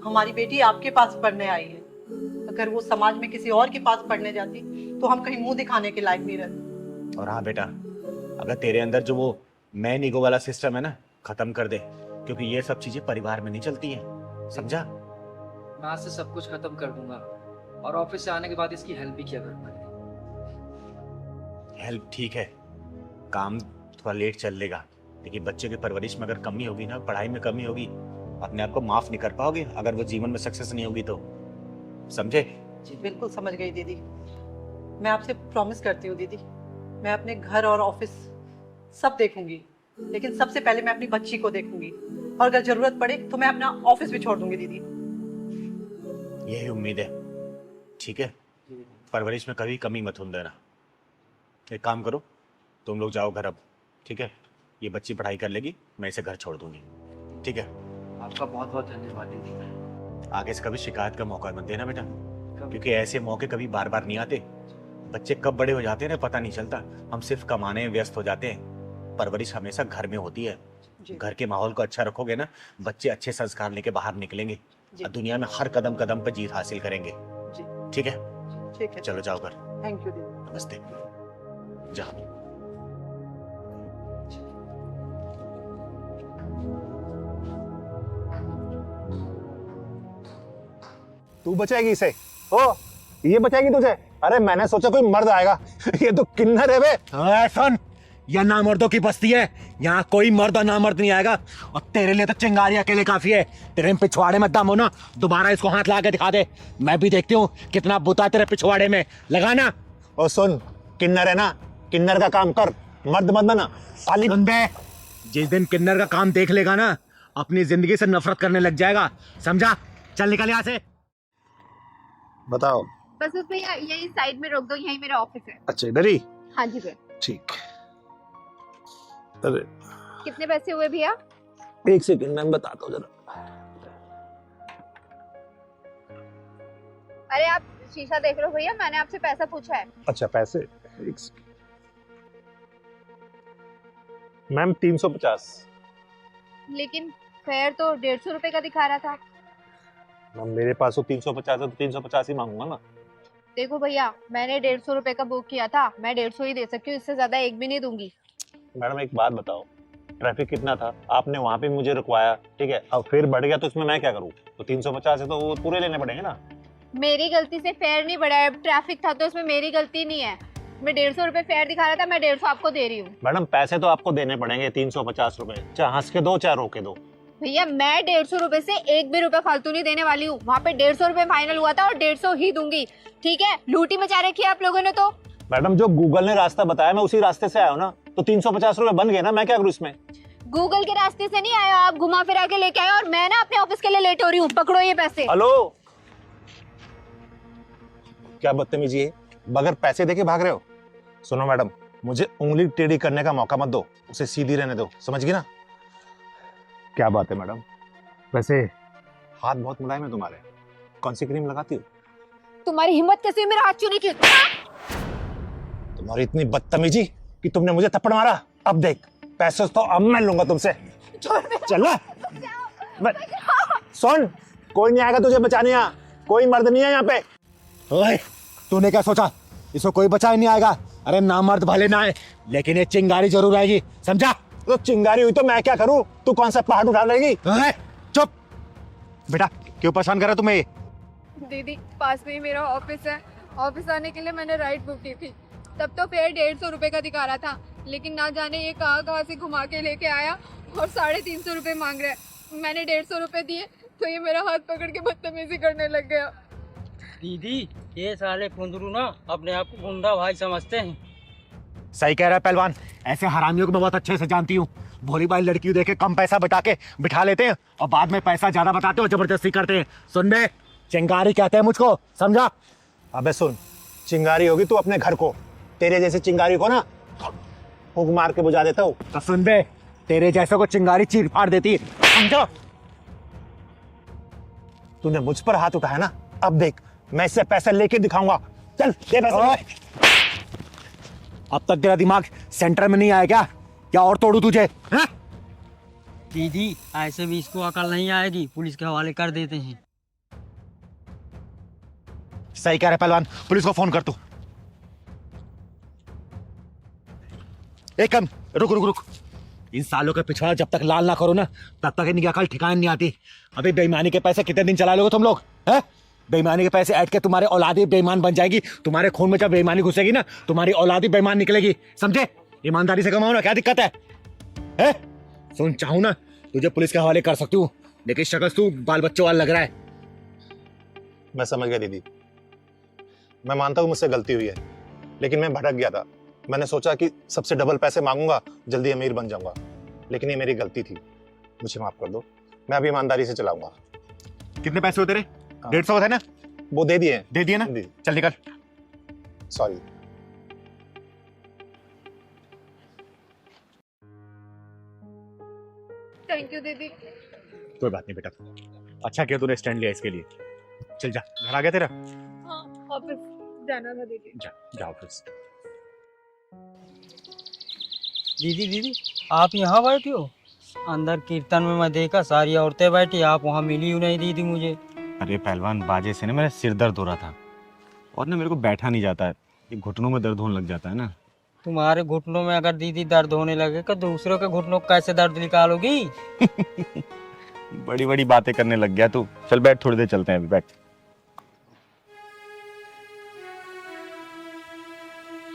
हमारी बेटी आपके पास पढ़ने आई है। अगर वो समाज में किसी और के पास पढ़ने जाती तो हम कहीं मुंह दिखाने के लायक नहीं रहते। और हाँ बेटा, अगर तेरे अंदर जो वो मैन ईगो वाला सिस्टम है ना, खत्म कर दे, क्योंकि ये सब चीजें परिवार में नहीं चलती हैं, समझा? मैं आज से सब कुछ खत्म कर दूंगा और ऑफिस से आने के बाद इसकी हेल्प भी किया करूंगा। हेल्प ठीक है, काम थोड़ा लेट चल लेगा, लेकिन बच्चे की परवरिश में अगर कमी होगी ना, पढ़ाई में कमी होगी, अपने आप को माफ नहीं कर पाओगे अगर वो जीवन में सक्सेस नहीं होगी तो, समझे? जी बिल्कुल समझ गई दीदी। मैं आपसे प्रॉमिस करती हूँ दीदी, मैं अपने घर और ऑफिस सब देखूंगी, लेकिन सबसे पहले मैं अपनी बच्ची को देखूंगी, और अगर जरूरत पड़े तो मैं अपना ऑफिस भी छोड़ दूंगी दीदी। यही उम्मीद है, ठीक है? परवरिश में कभी कमी मत होने देना। एक काम करो, तुम लोग जाओ घर अब, ठीक है? ये बच्ची पढ़ाई कर लेगी, मैं इसे घर छोड़ दूंगी, ठीक है? आपका बहुत बहुत धन्यवाद दीदी। आगे से कभी शिकायत का मौका मत देना बेटा, क्योंकि ऐसे मौके कभी बार बार नहीं आते। बच्चे कब बड़े हो जाते हैं ना पता नहीं चलता। हम सिर्फ कमाने में व्यस्त हो जाते हैं, परवरिश हमेशा घर में होती है। घर के माहौल को अच्छा रखोगे ना, बच्चे अच्छे संस्कार लेके बाहर निकलेंगे और दुनिया में हर कदम कदम पर जीत हासिल करेंगे, ठीक है? ठीक है, चलो जाओ घर। थैंक यू दीदी। नमस्ते, जाओ। तू बचाएगी इसे? ओ, ये बचाएगी तुझे? अरे मैंने सोचा कोई मर्द आएगा ये तो किन्नर है बे। सुन, यह नामर्दों की बस्ती है, यहाँ कोई मर्द और नामर्द नहीं आएगा। और तेरे लिए तो चिंगारी अकेले काफी है। तेरे पिछवाड़े में दम हो ना, दोबारा इसको हाथ ला के दिखा दे, मैं भी देखती हूँ कितना बुता तेरे पिछवाड़े में, लगाना। ओ सुन, किन्नर है ना, किन्नर का काम कर, मर्द मत बना साली। सुन बे, जिस दिन किन्नर का काम देख लेगा ना, अपनी जिंदगी से नफरत करने लग जाएगा, समझा? चल निकल यहाँ से। बताओ। बस उस भैया यही साइड में रोक दो, यही मेरा ऑफिस है। अच्छा इधर ही? हाँ जी भैया। ठीक। अरे कितने पैसे हुए भैया? एक सेकंड मैं बताता हूँ जरा। अरे आप शीशा देख रहे हो भैया, मैंने आपसे पैसा पूछा है। अच्छा पैसे, एक सेकंड मैम। 350। लेकिन फेयर तो 150 रुपए का दिखा रहा था। मैम मेरे पास तो 350 है तो 350 ही मांगूंगा ना। देखो भैया, मैंने 150 रुपए का बुक किया था, मैं 150 ही दे सकती हूँ, इससे ज्यादा एक भी नहीं दूंगी। मैडम एक बात बताओ, ट्रैफिक कितना था, आपने वहाँ पे मुझे रुकवाया, ठीक है, अब फिर बढ़ गया तो इसमें मैं क्या करूँ? तो 350 है तो वो पूरे लेने पड़ेंगे ना। मेरी गलती से फेयर नहीं बढ़ा है, ट्रैफिक था तो इसमें मेरी गलती नहीं है। मैं 150 रुपए फेयर दिखा रहा था, मैं 150 आपको दे रही हूँ। मैडम पैसे तो आपको देने पड़ेंगे 350 रुपए, चाहे हंस के दो चाहे रो के दो। भैया मैं 150 रुपए से एक भी रुपए फालतू नहीं देने वाली हूँ। वहाँ पे 150 रुपए फाइनल हुआ था और 150 ही दूंगी, ठीक है? लूटी मचा रखी है आप लोगों ने तो। मैडम जो गूगल ने रास्ता बताया मैं उसी रास्ते से आया हूँ ना, तो 350 रुपए बन गए ना, मैं क्या करूँ इसमें? गूगल के रास्ते से नहीं आया, आप घुमा फिरा के लेके आए और मैं ना अपने ऑफिस के लिए लेट हो रही हूँ। पकड़ो ये पैसे। हेलो, क्या बदतमीजी है, बगैर पैसे देके भाग रहे हो? सुनो मैडम, मुझे उंगली टेढ़ी करने का मौका मत दो, उसे सीधी रहने दो, समझ गई ना? क्या बात है मैडम, वैसे हाथ बहुत मुलायम है तुम्हारे, कौन सी क्रीम लगाती हो? तुम्हारी हिम्मत कैसे मेरा हाथ छूने की? तुम्हारी इतनी बदतमीजी कि तुमने मुझे थप्पड़ मारा। अब देख, पैसे तो अब मैं लूंगा तुमसे। चल ना। सुन, कोई नहीं आएगा तुझे बचाने, यहाँ कोई मर्द नहीं है यहाँ पे। ओए, तूने क्या सोचा इसको कोई बचा ही नहीं आएगा? अरे ना मर्द भले ना आए, लेकिन ये चिंगारी जरूर आएगी, समझा? तो चिंगारी हुई तो मैं क्या करूं? तू कौन सा पहाड़ उठा लेगी? ओए, चुप बेटा, क्यों परेशान कर रहा तुम्हें ये? दीदी पास में ही मेरा ऑफिस है, ऑफिस आने के लिए मैंने राइड बुक की थी। तब तो फेयर 150 रुपए का दिखा रहा था, लेकिन ना जाने ये कहाँ से घुमा के लेके आया और 350 रुपए मांग रहा है। मैंने 150 रुपए दिए तो ये मेरा हाथ पकड़ के बदतमीजी करने लग गया। दीदी ये साले कुंदरू ना अपने आप को गुंडा भाई समझते हैं। सही कह रहा है पहलवान, ऐसे हरामियों को मैं बहुत अच्छे से जानती हूँ। भोली भाई लड़की देख के कम पैसा बता के बिठा लेते हैं और बाद में पैसा ज्यादा बताते हो, जबरदस्ती करते हैं। सुन बे, चिंगारी कहते हैं मुझको, समझा? अबे सुन, चिंगारी होगी तू अपने घर को, तेरे जैसे चिंगारी को ना फूंक मार के बुझा देता हूँ। तो सुन बे, तेरे जैसे को चिंगारी चीर फाड़ देती है, समझा? तूने मुझ पर हाथ उठाया ना, अब देख मैं इससे पैसे लेके दिखाऊंगा। चल दे पैसे। अब तक तेरा दिमाग सेंटर में नहीं आया क्या? क्या और तोड़ू तुझे? हैं? दीदी ऐसे भी इसको अकल नहीं आएगी, पुलिस के हवाले कर देते हैं। सही कह रहे पहलवान, पुलिस को फोन कर तू। एक कम, रुक रुक रुक। इन सालों के पिछवाड़ा जब तक लाल ना करो ना, तब तक इनकी अकल ठिकाने नहीं आती। अभी बेईमानी के पैसे कितने दिन चला लोगे तुम लोग? हैं? बेईमानी के पैसे ऐड के तुम्हारे औलादी बेईमान बन जाएगी। तुम्हारे खून में जब बेईमानी घुसेगी ना, तुम्हारी औलादी बेईमान निकलेगी, समझे? ईमानदारी से कमाओ ना, क्या दिक्कत है? हैं? सुन, चाहूं ना तुझे पुलिस के हवाले कर सकती हूँ, लेकिन शक्ल तू बाल बच्चों वाला लग रहा है। मैं समझ गया दीदी, मैं मानता हूँ मुझसे गलती हुई है, लेकिन मैं भटक गया था। मैंने सोचा कि सबसे डबल पैसे मांगूंगा, जल्दी अमीर बन जाऊंगा, लेकिन ये मेरी गलती थी, मुझे माफ कर दो। मैं अभी ईमानदारी से चलाऊंगा। कितने पैसे होते रहे? 150 है ना? वो दे दिए। दे दिए ना? चल निकल। सॉरी। थैंक यू दीदी। कोई बात नहीं बेटा, अच्छा किया तूने स्टैंड लिया इसके लिए। चल जा, घर आ गया तेरा? हाँ, ऑफिस जाना था दीदी। जा ऑफिस। दीदी दीदी आप यहाँ बैठी हो? अंदर कीर्तन में मैं देखा सारी औरतें बैठी, आप वहाँ मिली ही नहीं दीदी मुझे। अरे पहलवान, बाजे से ना मेरा सिर दर्द हो रहा था और ना मेरे को बैठा नहीं जाता है, ये घुटनों में दर्द होने लग जाता है ना। तुम्हारे घुटनों में अगर दीदी दर्द होने लगे तो दूसरों के घुटनों को कैसे दर्द निकालोगी? बड़ी बड़ी बातें करने लग गया तू। चल बैठ, थोड़ी देर चलते हैं, अभी बैठ।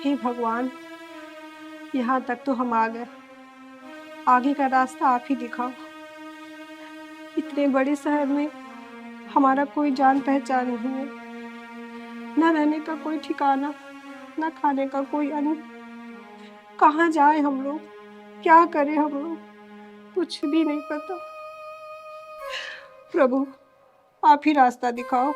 हे भगवान, यहाँ तक तो हम आ गए, आगे का रास्ता आप ही दिखाओ। इतने बड़े शहर में हमारा कोई जान पहचान नहीं है, न रहने का कोई ठिकाना, न खाने का कोई अन्न। कहाँ जाए हम लोग, क्या करें हम लोग, कुछ भी नहीं पता। प्रभु आप ही रास्ता दिखाओ।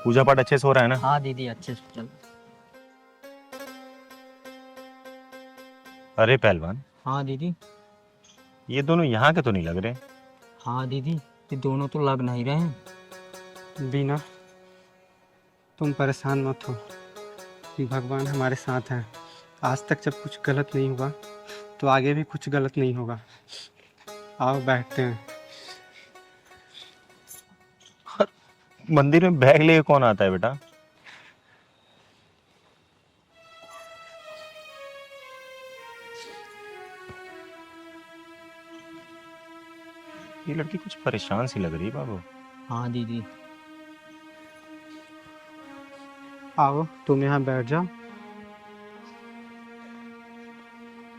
पूजा पाठ अच्छे से हो रहा है ना? हाँ दीदी अच्छे से चल। अरे पहलवान, हाँ दीदी। ये दोनों यहाँ के तो नहीं लग रहे। हाँ दीदी, ये दोनों तो लग नहीं रहे हैं। बीना, तुम परेशान मत हो, भगवान हमारे साथ है। आज तक जब कुछ गलत नहीं हुआ तो आगे भी कुछ गलत नहीं होगा। आओ बैठते हैं। मंदिर में बैग लेके कौन आता है बेटा? ये लड़की कुछ परेशान सी लग रही है बाबू। हाँ दीदी। आओ तुम यहाँ बैठ जाओ।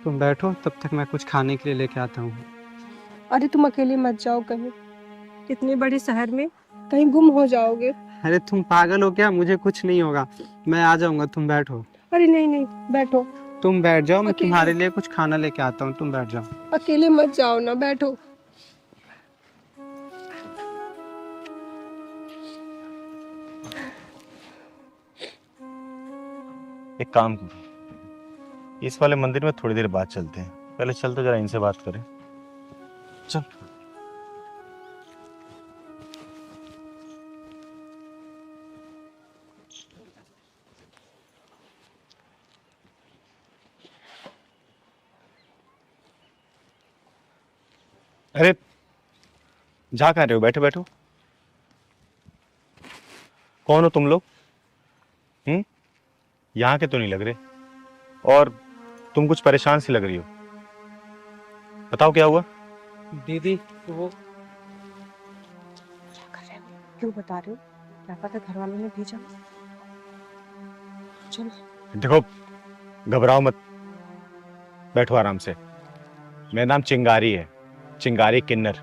तुम बैठो, तब तक मैं कुछ खाने के लिए लेके आता हूँ। अरे तुम अकेले मत जाओ कहीं, इतने बड़े शहर में कहीं गुम हो जाओगे। अरे तुम पागल हो क्या? मुझे कुछ नहीं होगा, मैं आ जाऊंगा, तुम बैठो। अरे नहीं नहीं बैठो। तुम बैठ जाओ, मैं तुम्हारे लिए कुछ खाना लेके आता हूँ, तुम बैठ जाओ। अकेले मत जाओ ना, बैठो। एक काम करो, इस वाले मंदिर में थोड़ी देर बाद चलते हैं। पहले चल तो जरा इनसे बात करें। चल। अरे जा कहाँ रहे हो? बैठो बैठो। कौन हो तुम लोग? यहाँ के तो नहीं लग रहे, और तुम कुछ परेशान सी लग रही हो। बताओ क्या हुआ? दीदी वो क्यों बता रहे हो? क्या पता घर वालों ने भेजा। चलो देखो, घबराओ मत, बैठो आराम से। मेरा नाम चिंगारी है, चिंगारी किन्नर।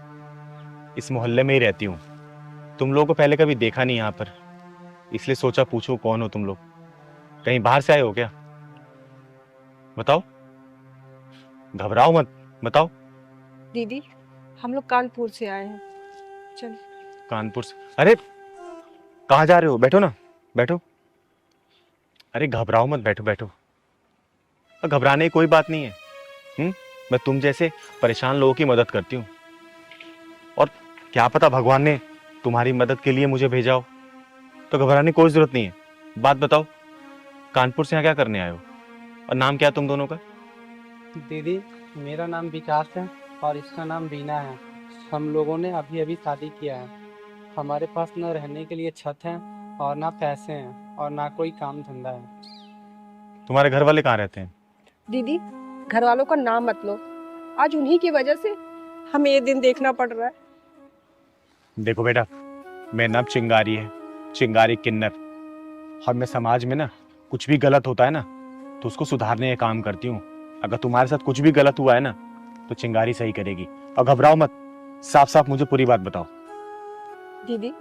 इस मोहल्ले में ही रहती हूँ। तुम लोगों को पहले कभी देखा नहीं यहाँ पर, इसलिए सोचा पूछूं कौन हो तुम लोग। कहीं बाहर से आए हो क्या? बताओ, घबराओ मत, बताओ। दीदी, हम लोग कानपुर से आए हैं। चलो। कानपुर से? अरे कहाँ जा रहे हो? बैठो ना, बैठो। अरे घबराओ मत, बैठो बैठो। घबराने की कोई बात नहीं है। मैं तुम जैसे परेशान लोगों की मदद करती हूँ, और क्या पता भगवान ने तुम्हारी मदद के लिए मुझे भेजा हो, तो घबराने की कोई जरूरत नहीं है। बात बताओ, कानपुर से यहाँ क्या करने आए हो, और नाम क्या है तुम दोनों का? दीदी मेरा नाम विकास है और इसका नाम बीना है। हम लोगों ने अभी अभी शादी किया है। हमारे पास न रहने के लिए छत है और ना पैसे हैं और ना कोई काम धंधा है। तुम्हारे घर वाले कहाँ रहते हैं? दीदी, घर वालों का नाम मत लो। आज उन्हीं की वजह से हमें ये दिन देखना पड़ रहा है। देखो बेटा, मेरा नाम चिंगारी है, चिंगारी किन्नर। और मैं समाज में ना कुछ भी गलत होता है ना, तो उसको सुधारने का काम करती हूँ। अगर तुम्हारे साथ कुछ भी गलत हुआ है ना, तो चिंगारी सही करेगी। और घबराओ मत, साफ साफ मुझे पूरी बात बताओ। दीदी,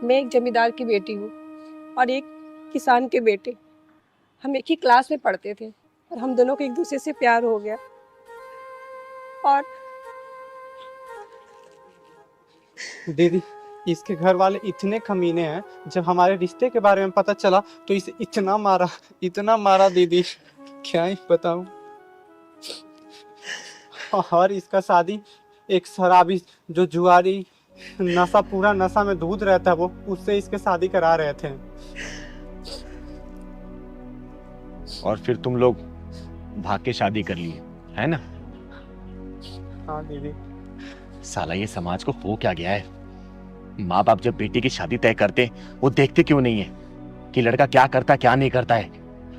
मैं एक जमींदार की बेटी हूँ और एक किसान के बेटे। हम एक ही क्लास में पढ़ते थे और हम दोनों को एक दूसरे से प्यार हो गया। और दीदी इसके घर वाले इतने कमीने हैं, जब हमारे रिश्ते के बारे में पता चला तो इसे इतना मारा दीदी, क्या ही बताऊं। और इसका शादी एक शराबी जो जुआरी पूरा नशा में दूध रहता है, वो उससे इसके शादी करा रहे थे। और फिर तुम लोग भाग के शादी कर लिए, है ना? हाँ दीदी। साला ये समाज को हो क्या गया है? माँ बाप जब बेटी की शादी तय करते, वो देखते क्यों नहीं है कि लड़का क्या करता क्या नहीं करता है?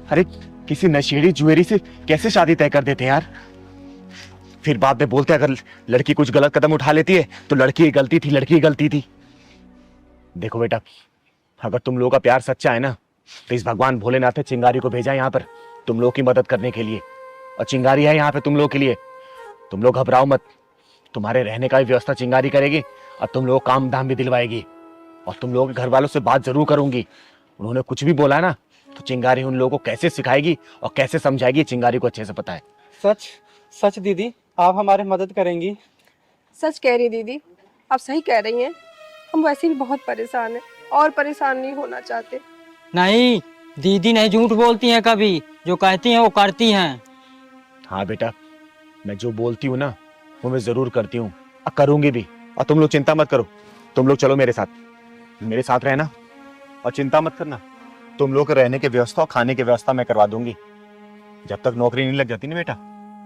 अरे किसी नशेड़ी जुएरी से कैसे शादी तय कर देते हैं यार? फिर बाद में बोलते अगर लड़की कुछ गलत कदम उठा लेती है तो लड़की की गलती थी, लड़की की गलती थी। देखो बेटा, अगर तुम लोगों का प्यार सच्चा है ना, तो इस भगवान भोलेनाथ ने चिंगारी को भेजा यहाँ पर तुम लोगों की मदद करने के लिए। और चिंगारी है यहाँ पे तुम लोगों के लिए। तुम लोग घबराओ मत, तुम्हारे रहने का भी व्यवस्था चिंगारी करेगी और तुम लोग काम धाम भी दिलवाएगी। और तुम लोगों के घर वालों से बात जरूर करूंगी। उन्होंने कुछ भी बोला ना, तो चिंगारी उन लोगों को कैसे सिखाएगी और कैसे समझाएगी, चिंगारी को अच्छे से पता है। सच सच दीदी, आप हमारी मदद करेंगी? सच कह रही दीदी, आप सही कह रही हैं। हम वैसे भी बहुत परेशान हैं और परेशान नहीं होना चाहते। नहीं, दीदी नहीं झूठ बोलती हैं कभी, जो कहती हैं वो करती हैं। हाँ बेटा, मैं जो बोलती हूँ ना वो मैं जरूर करती हूँ और करूंगी भी। और तुम लोग चिंता मत करो, तुम लोग चलो मेरे साथ रहना और चिंता मत करना। तुम लोग के रहने की व्यवस्था और खाने की व्यवस्था मैं करवा दूंगी। जब तक नौकरी नहीं लग जाती ना बेटा,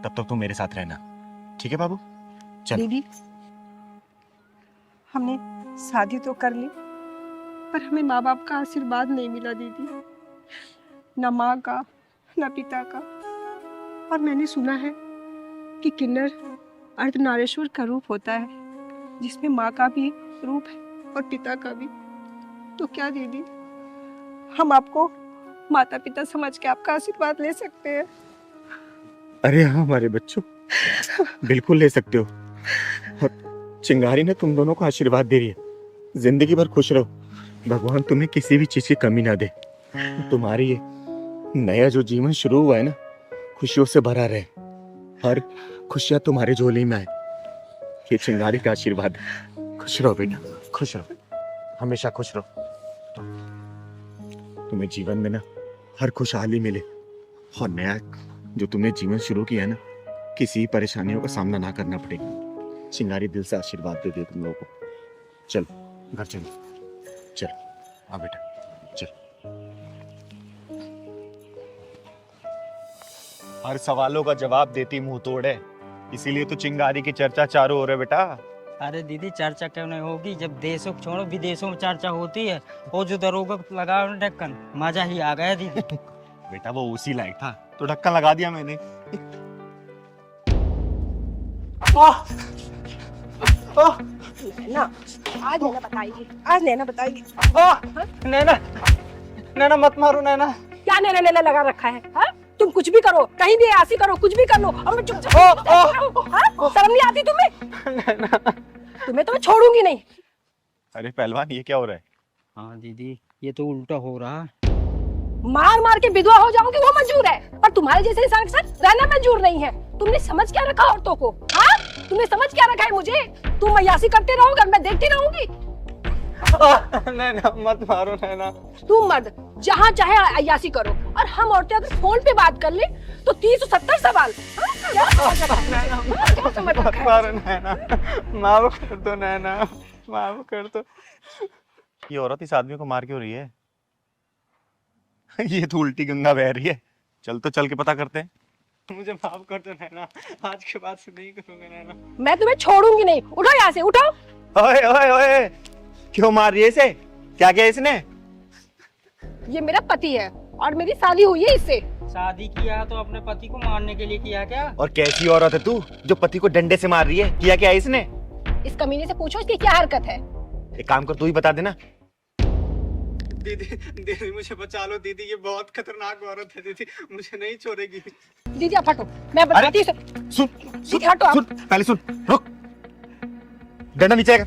तब तक तुम मेरे साथ रहना, ठीक है बाबू? चल। दीदी, हमने शादी तो कर ली, पर हमें माँ बाप का आशीर्वाद नहीं मिला दीदी, न माँ का न पिता का। और मैंने सुना है कि किन्नर अर्धनारीश्वर का रूप होता है, जिसमें माँ का भी रूप है और पिता का भी। तो क्या दीदी, हम आपको माता पिता समझ के आपका आशीर्वाद ले सकते हैं? अरे हाँ हमारे बच्चों, बिल्कुल ले सकते हो। और चिंगारी ने तुम दोनों को आशीर्वाद दे रही है, जिंदगी भर खुश रहो, भगवान तुम्हें किसी भी चीज की कमी ना दे। तुम्हारी ये नया जो जीवन शुरू हुआ है ना, खुशियों से भरा रहे, हर खुशियां तुम्हारे झोली में आए। ये चिंगारी का आशीर्वाद है। खुश रहो बेटा, खुश रहो, हमेशा खुश रहो। तुम्हें जीवन में ना हर खुशहाली मिले, और नया जो तुमने जीवन शुरू किया है ना, किसी परेशानियों का सामना ना करना पड़ेगा। चिंगारी दिल से आशीर्वाद दे दे तुम लोगों को। चलो घर चलो, चल हाँ बेटा चल। हर सवालों का जवाब देती मुंह तोड़ है, इसीलिए तो चिंगारी की चर्चा चारों ओर है बेटा। अरे दीदी चर्चा क्यों नहीं होगी, जब देशों को छोड़ो विदेशों में चर्चा होती है। वो जो दरोगा लगा ढक्कन, मजा ही आ गया दीदी। बेटा वो उसी लायक था तो ढक्कन लगा दिया मैंने। नैना, आज नैना बताएगी, आज नैना बताएगी। नैना, नैना मत मारो नैना। क्या नैना नैना लगा रखा है? हाँ? तुम कुछ भी करो, कहीं भी ऐसी करो, कुछ भी कर लो और मैं चुपचाप शर्म नहीं आती तुम्हें? तुम्हें तो मैं छोड़ूंगी नहीं। अरे पहलवान ये क्या हो रहा है? हाँ दीदी ये तो उल्टा हो रहा है। मार मार के विधवा हो जाऊंगी वो मंजूर है, पर तुम्हारे जैसे इंसान के साथ रहना मंजूर नहीं है। तुमने समझ क्या रखा औरतों को? हाँ, तुमने समझ क्या रखा है मुझे? तुम अय्यासी करते रहोगे, मैं देखती रहूंगी। नैना मत मारो नैना। तुम मर्द जहाँ चाहे अय्यासी करो, और हम औरतें अगर फोन पे बात कर ले तो 30-70 सवाल। क्या समझ रखा है? मारो नैना, माफ कर दो नैना, माफ कर दो। ये औरत इस आदमी को मार क्यों रही है? ये तो उल्टी गंगा बह रही है। चल तो चल के पता करते हैं। मुझे माफ कर दो नैना, आज के बाद से नहीं करूंगा नैना। मैं तुम्हें छोड़ूंगी नहीं। उठो यहाँ से, उठो। ओए ओए ओए, क्यों मार रही है इसे? क्या किया इसने? ये मेरा पति है और मेरी शादी हुई है इससे। शादी किया तो अपने पति को मारने के लिए किया क्या? और कैसी औरत है तू जो पति को डंडे से मार रही है? किया क्या है इसने? इस कमीने से पूछो इसकी क्या हरकत है। एक काम कर, तू ही बता देना। दीदी दीदी मुझे बचा लो दीदी, ये बहुत खतरनाक औरत है दीदी, मुझे नहीं छोड़ेगी। दीदी आप हटो, मैं बताती हूँ। सुन दीदी हटो आप। सुन, पहले सुन, रुक। डंडा नीचे आएगा।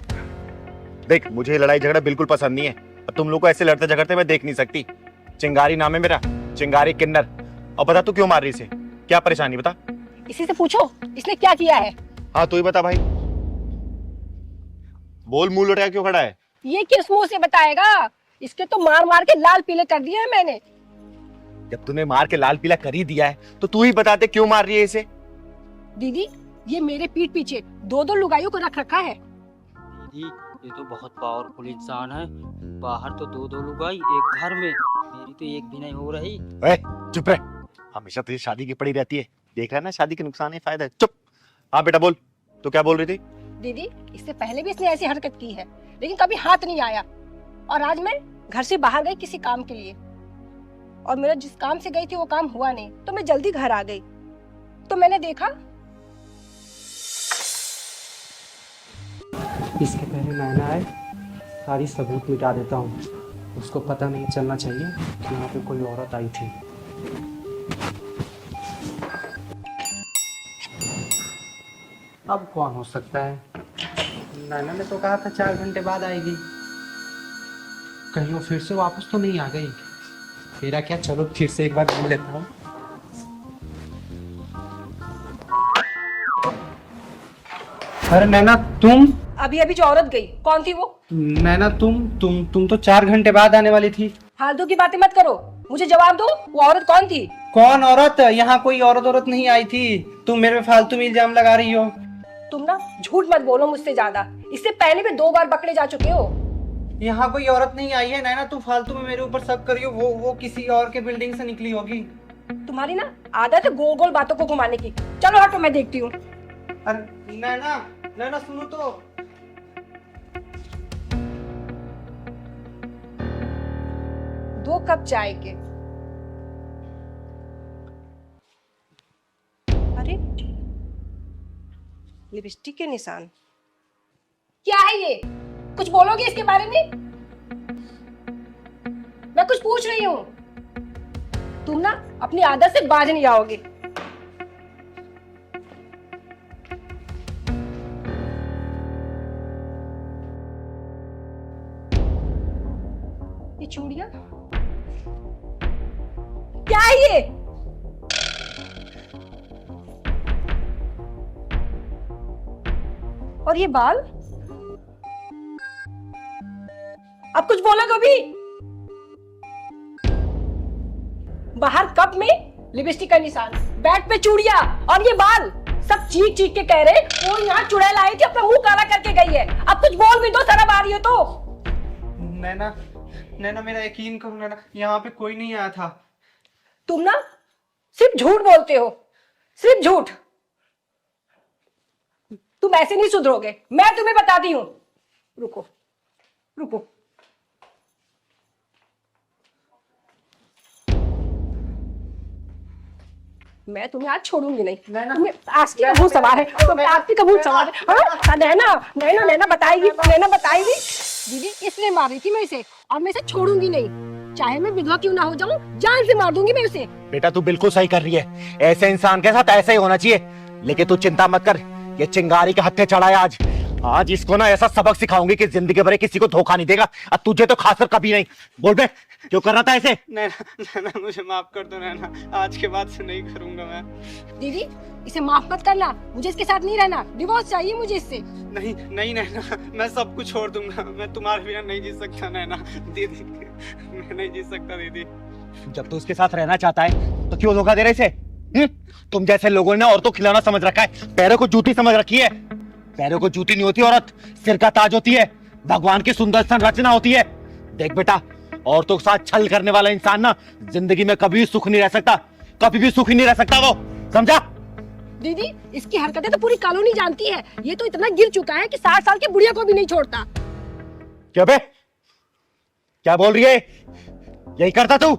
देख मुझे ये लड़ाई झगड़ा बिल्कुल पसंद नहीं है, और तुम लोग को ऐसे लड़ते झगड़ते मैं देख नहीं सकती। चिंगारी नाम है मेरा, चिंगारी किन्नर। और बता तू क्यों मार रही इसे? क्या परेशानी बता? इसी से पूछो इसने क्या किया है। हाँ तू ही बता भाई, बोल। मुंह लुटाया क्यों खड़ा है? ये किस मुंह से बताएगा? इसके तो मार मार के लाल पीले कर दिए हैं मैंने। जब तूने मार के लाल पीला कर ही दिया है तो तू ही बता दे क्यों मार रही है इसे? दीदी ये मेरे पीठ पीछे 2-2 लुगाइयों को रख रखा है। दीदी ये तो बहुत पावरफुल इंसान है। बाहर तो 2-2 लुगाई, एक घर में मेरी तो एक भी नहीं हो रही। चुप रह, हमेशा तुझे शादी की पड़ी रहती है। देख रहा है ना, शादी के नुकसान है फायदा है। चुप। हाँ बेटा बोल, तो क्या बोल रही थी? दीदी इससे पहले भी इसने ऐसी हरकत की है, लेकिन कभी हाथ नहीं आया। और आज मैं घर से बाहर गई किसी काम के लिए, और मेरा जिस काम से गई थी वो काम हुआ नहीं, तो मैं जल्दी घर आ गई। तो मैंने देखा इसके पहले नैना आए, सारी सबूत मिटा देता हूँ। उसको पता नहीं चलना चाहिए कि यहाँ पे कोई औरत आई थी। अब कौन हो सकता है? नैना ने तो कहा था 4 घंटे बाद आएगी, कहीं वो फिर से वापस तो नहीं आ गई। मेरा क्या, चलो फिर से एक बार मिल लेता हूँ। अरे नैना तुम? अभी अभी जो औरत गई, कौन थी वो? नैना तुम तो 4 घंटे बाद आने वाली थी। फालतू की बातें मत करो, मुझे जवाब दो, वो औरत कौन थी? कौन औरत? यहाँ कोई औरत नहीं आई थी। तुम मेरे पे फालतू में इल्जाम लगा रही हो। तुम ना झूठ मत बोलो मुझसे ज्यादा, इससे पहले भी 2 बार पकड़े जा चुके हो। यहाँ कोई औरत नहीं आई है नैना, तू फालतू में मेरे ऊपर शक करी हो। वो किसी और के बिल्डिंग से निकली होगी। तुम्हारी ना आदत है गोल गोल बातों को घुमाने की। चलो हटो, मैं देखती हूँ। अरे नैना सुनो तो। 2 कप चाय के। अरे लिपस्टिक के निशान। क्या है ये? कुछ बोलोगे इसके बारे में? मैं कुछ पूछ रही हूँ। तुम ना अपनी आदत से बाज नहीं आओगे। ये चूड़ियां क्या है ये? और ये बाल? अब कुछ बोला कभी? बाहर कप में लिपस्टिक का निशान, बैट पे चूड़ियां, और ये बाल। सब चीख चीख के कह रहे वो यहाँ चुड़ैल आई थी, अपना मुंह काला करके गई है। अब कुछ बोल भी दो, शर्म आ रही है तो। नैना मेरा यकीन करो नैना, यहाँ पे कोई नहीं आया था। तुम ना सिर्फ झूठ बोलते हो, सिर्फ झूठ। तुम ऐसे नहीं सुधरोगे, मैं तुम्हें बताती हूँ। रुको रुको। मैं तुम्हें आज छोड़ूंगी नहीं। तुम्हें आज की कबूल सवार है, तुम्हें आज की कबूल सवार है। हाँ? नैना नैना नैना बताएगी, नैना बताएगी। दीदी इसलिए मार रही थी मैं इसे, और मैं इसे छोड़ूंगी नहीं, चाहे मैं विधवा क्यों ना हो जाऊं, जान से मार दूंगी मैं उसे। बेटा तू बिल्कुल सही कर रही है, ऐसे इंसान के साथ ऐसा ही होना चाहिए। लेकिन तू चिंता मत कर, ये चिंगारी के हत्थे चढ़ा है आज। आज इसको ना ऐसा सबक सिखाऊंगी कि जिंदगी भर किसी को धोखा नहीं देगा, और तुझे तो खासकर कभी नहीं। बोल बे, क्यों कर रहा था ऐसे? नैना मुझे माफ कर दो नैना, आज के बाद से नहीं करूंगा मैं। दीदी इसे माफ मत करना, मुझे इसके साथ नहीं रहना, डिवोर्स चाहिए मुझे इससे। नहीं नहीं नैना, मैं सब कुछ छोड़ दूंगा, मैं तुम्हारे बिना नहीं जी सकता नैना। दीदी मैं नहीं जी सकता दीदी। जब तू उसके साथ रहना चाहता है तो क्यों धोखा दे रहे इसे? तुम जैसे लोगों ने औरतों को खिलौना समझ रखा है, पैरों को जूती समझ रखी है। पैरों को जूती नहीं होती औरत, सिर का ताज होती है, भगवान की सुंदर संरचना होती है। देख बेटा, औरतों के साथ छल करने वाला इंसान ना जिंदगी में कभी सुख नहीं रह सकता, कभी भी सुखी नहीं रह सकता वो, समझा? दीदी इसकी हरकतें तो पूरी कॉलोनी जानती है, ये तो इतना गिर चुका है कि 60 साल की बुढ़िया को भी नहीं छोड़ता। क्या बे, क्या बोल रही है? यही करता तू?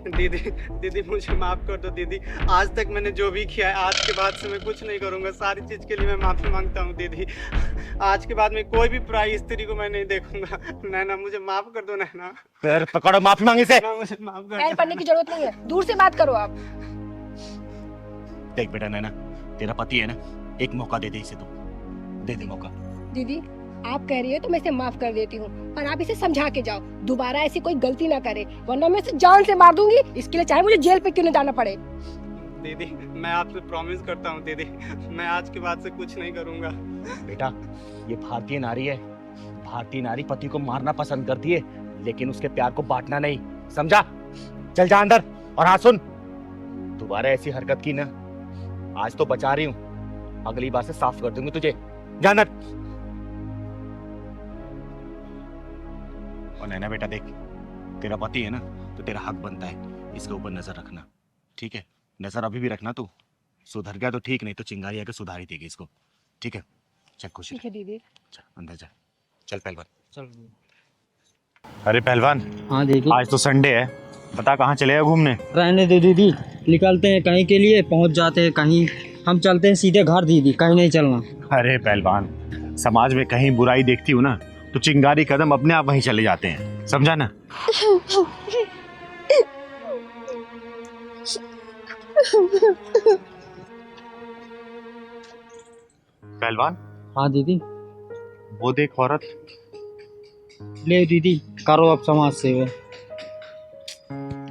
दीदी दीदी मुझे माफ कर दो दीदी, आज तक मैंने जो भी किया है, आज के बाद से मैं कुछ नहीं करूंगा, सारी चीज के लिए मैं माफी मांगता हूँ दीदी। आज के बाद में कोई भी पराई स्त्री को मैं नहीं देखूंगा। नैना मुझे माफ कर दो नैना। पैर पकड़ो, माफी मांगे से। मुझे माफ कर पैर पड़ने की जरूरत नहीं है, दूर से बात करो आप। देख बेटा नैना, तेरा पति है ना, एक मौका दे दे इसे, तू दे दे मौका। दीदी आप कह रही है तो मैं इसे माफ कर देती हूँ, पर आप इसे समझा के जाओ, दोबारा ऐसी कोई गलती ना करे, वरना मैं इसे जान से मार दूंगी, इसके लिए चाहे मुझे जेल पे क्यों न जाना पड़े। दीदी मैं आपसे प्रॉमिस करता हूँ दीदी, मैं आज के बाद से कुछ नहीं करूंगा। बेटा ये भारतीय नारी है, भारतीय नारी पति को मारना पसंद करती है, लेकिन उसके प्यार को बांटना नहीं, समझा? चल जा अंदर। और हाँ सुन, दोबारा ऐसी हरकत की ना, आज तो बचा रही हूँ, अगली बार से साफ कर दूंगी तुझे, जा अंदर। और नैना बेटा देख, तेरा पति है ना, तो तेरा हक बनता है इसके ऊपर नजर रखना, ठीक है? नजर अभी भी रखना, तू सुधर गया तो ठीक, नहीं तो चिंगारी आके सुधारी देगी इसको, ठीक है? चल खुश ठीक है दीदी। अंदर जा। चल पहलवान चल। अरे पहलवान, हाँ दीदी, आज तो संडे है, बता कहाँ चले घूमने? रहने दे दीदी, निकलते हैं कहीं के लिए, पहुंच जाते हैं कहीं, हम चलते हैं सीधे घर दीदी, कहीं नहीं चलना। अरे पहलवान, समाज में कहीं बुराई देखती हूँ ना, तो चिंगारी कदम अपने आप वहीं चले जाते हैं, समझा ना? पहलवान, हाँ दीदी। वो देख औरत। ले दीदी, करो अब समाज सेवा।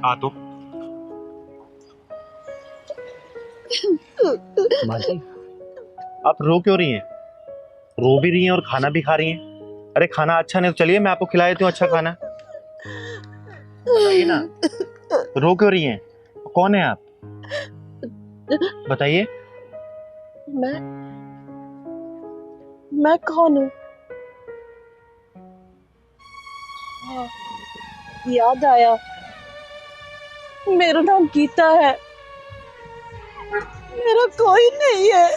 आ तो आप रो क्यों रही हैं? रो भी रही हैं और खाना भी खा रही हैं। अरे खाना अच्छा नहीं तो चलिए मैं आपको खिला देती हूँ अच्छा खाना, बताइए ना। रो क्यों रही हैं? कौन है आप, बताइए। मैं कौन हूँ? हाँ, याद आया, मेरा नाम गीता है, मेरा कोई नहीं है।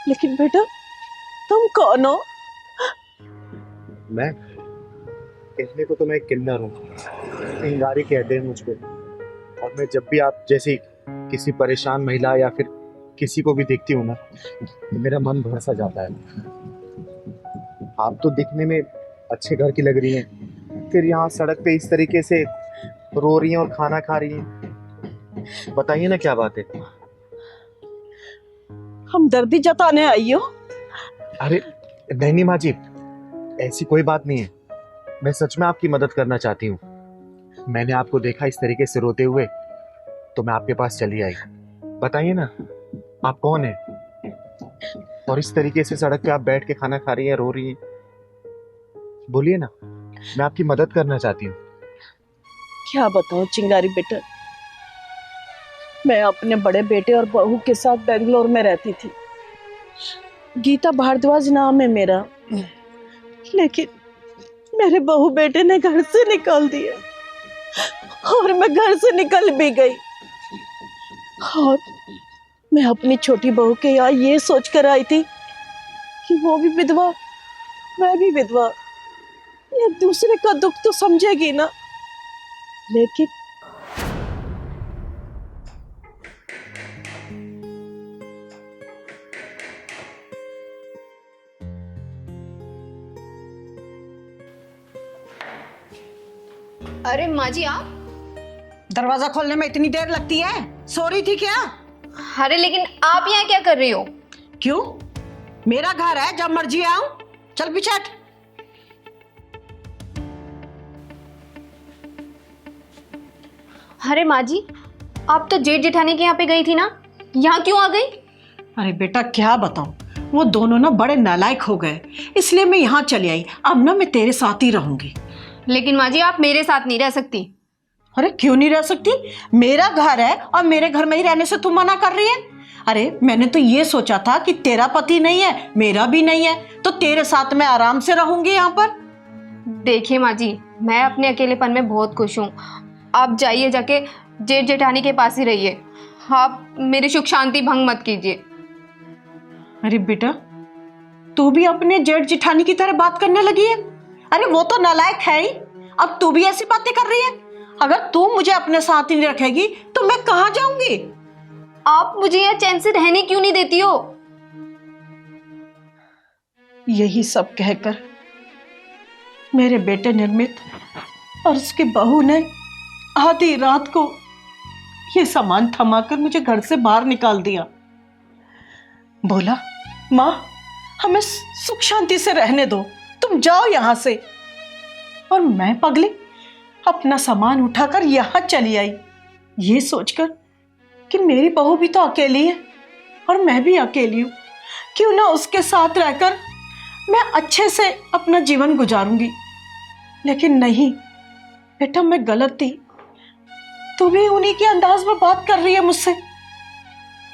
लेकिन बेटा तुम कौन हो? मैं कहने को तो मैं किन्नर हूँ, चिंगारी कहते हैं मुझको। और मैं जब भी आप जैसी किसी परेशान महिला या फिर किसी को भी देखती हूँ ना, तो मेरा मन भर सा जाता है। आप तो दिखने में अच्छे घर की लग रही हैं, फिर यहाँ सड़क पे इस तरीके से रो रही हैं और खाना खा रही हैं, बताइए ना क्या बात है? हमदर्दी जताने आई हो? अरे नहीं माँ जी, ऐसी कोई बात नहीं है, मैं सच में आपकी मदद करना चाहती हूँ। मैंने आपको देखा इस तरीके से रोते हुए, तो मैं आपके पास चली आई। बताइए ना आप कौन है, और इस तरीके से सड़क पे आप बैठ के खाना खा रही हैं, रो रही हैं, बोलिए ना, मैं आपकी मदद करना चाहती हूँ। क्या बताऊं चिंगारी बेटा, मैं अपने बड़े बेटे और बहू के साथ बेंगलोर में रहती थी। गीता भारद्वाज नाम है मेरा, लेकिन मेरे बहू बेटे ने घर से निकाल दिया। और मैं घर से निकल भी गई। और मैं अपनी छोटी बहू के यहाँ ये सोच कर आई थी कि वो भी विधवा, मैं भी विधवा, ये दूसरे का दुख तो समझेगी ना। लेकिन अरे माँ जी आप। दरवाजा खोलने में इतनी देर लगती है? सो रही थी क्या? अरे लेकिन आप यहाँ क्या कर रही हो? क्यों? मेरा घर है, जब मर्जी आऊं। चल पीछे हट। अरे माँ जी आप तो जेठ जेठानी के यहाँ पे गई थी ना, यहाँ क्यों आ गई? अरे बेटा क्या बताऊं, वो दोनों ना बड़े नालायक हो गए, इसलिए मैं यहाँ चली आई। अब ना मैं तेरे साथ ही रहूंगी। लेकिन माँ जी आप मेरे साथ नहीं रह सकती। अरे क्यों नहीं रह सकती? मेरा घर है और मेरे घर में ही रहने से तुम मना कर रही है? अरे मैंने तो ये सोचा था कि तेरा पति नहीं है, मेरा भी नहीं है, तो तेरे साथ मैं आराम से रहूंगी यहाँ पर। देखिए माँ जी मैं अपने अकेलेपन में बहुत खुश हूँ। आप जाइए, जाके जेठ जेठानी के पास ही रहिए। आप मेरी सुख शांति भंग मत कीजिए। अरे बेटा तू भी अपने जेठ जेठानी की तरह बात करने लगी है? अरे वो तो नालायक है ही, अब तू भी ऐसी बातें कर रही है। अगर तू मुझे अपने साथ ही नहीं रखेगी तो मैं कहाँ जाऊंगी? आप मुझे यहाँ चैन से रहने क्यों नहीं देती हो? यही सब कहकर मेरे बेटे निर्मित और उसकी बहू ने आधी रात को ये सामान थमाकर मुझे घर से बाहर निकाल दिया। बोला माँ हमें सुख शांति से रहने दो, तुम जाओ यहां से। और मैं पगली अपना सामान उठाकर यहां चली आई, ये सोचकर कि मेरी बहू भी तो अकेली है और मैं भी अकेली हूं, क्यों ना उसके साथ रहकर मैं अच्छे से अपना जीवन गुजारूंगी। लेकिन नहीं बेटा, मैं गलत थी। तू भी उन्हीं के अंदाज में बात कर रही है मुझसे।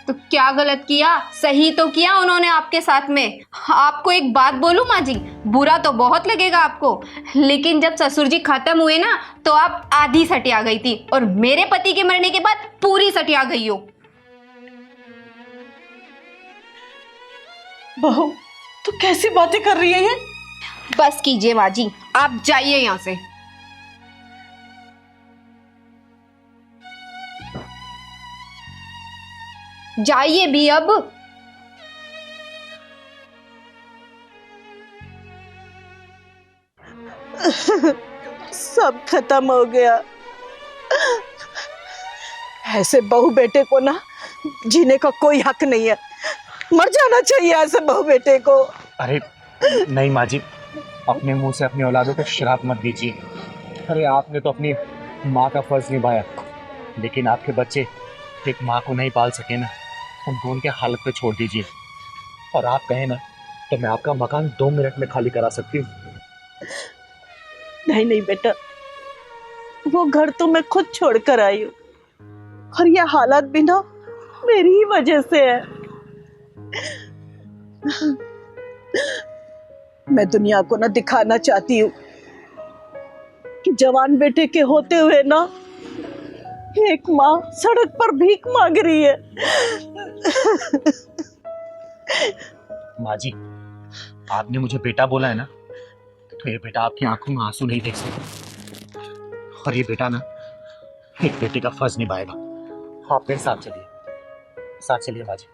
तो क्या गलत किया? सही तो किया उन्होंने आपके साथ में। आपको एक बात बोलूं माँ जी, बुरा तो बहुत लगेगा आपको, लेकिन जब ससुर जी खत्म हुए ना तो आप आधी सटिया गई थी और मेरे पति के मरने के बाद पूरी सटिया गई हो। बहू तू कैसी बातें कर रही है ये? बस कीजिए माँ जी, आप जाइए यहाँ से। जाइए भी अब। सब खत्म हो गया। ऐसे बहू बेटे को ना जीने का कोई हक नहीं है, मर जाना चाहिए ऐसे बहू बेटे को। अरे नहीं माँ जी, अपने मुंह से अपनी औलादों को श्राप मत दीजिए। अरे आपने तो अपनी माँ का फर्ज निभाया, लेकिन आपके बच्चे एक माँ को नहीं पाल सके ना, उनको उनके हालत पे छोड़ दीजिए। और आप कहें ना तो मैं आपका मकान 2 मिनट में खाली करा सकती हूँ। नहीं नहीं बेटा, वो घर तो मैं खुद छोड़ कर आई हूँ और ये हालात भी ना मेरी ही वजह से है। मैं दुनिया को ना दिखाना चाहती हूँ कि जवान बेटे के होते हुए ना एक माँ सड़क पर भीख मांग रही है। माँ जी आपने मुझे बेटा बोला है ना, तो ये बेटा आपकी आंखों में आंसू नहीं देख सकता, और ये बेटा ना एक बेटे का फर्ज निभाएगा। आप मेरे साथ चलिए, साथ चलिए माँ जी।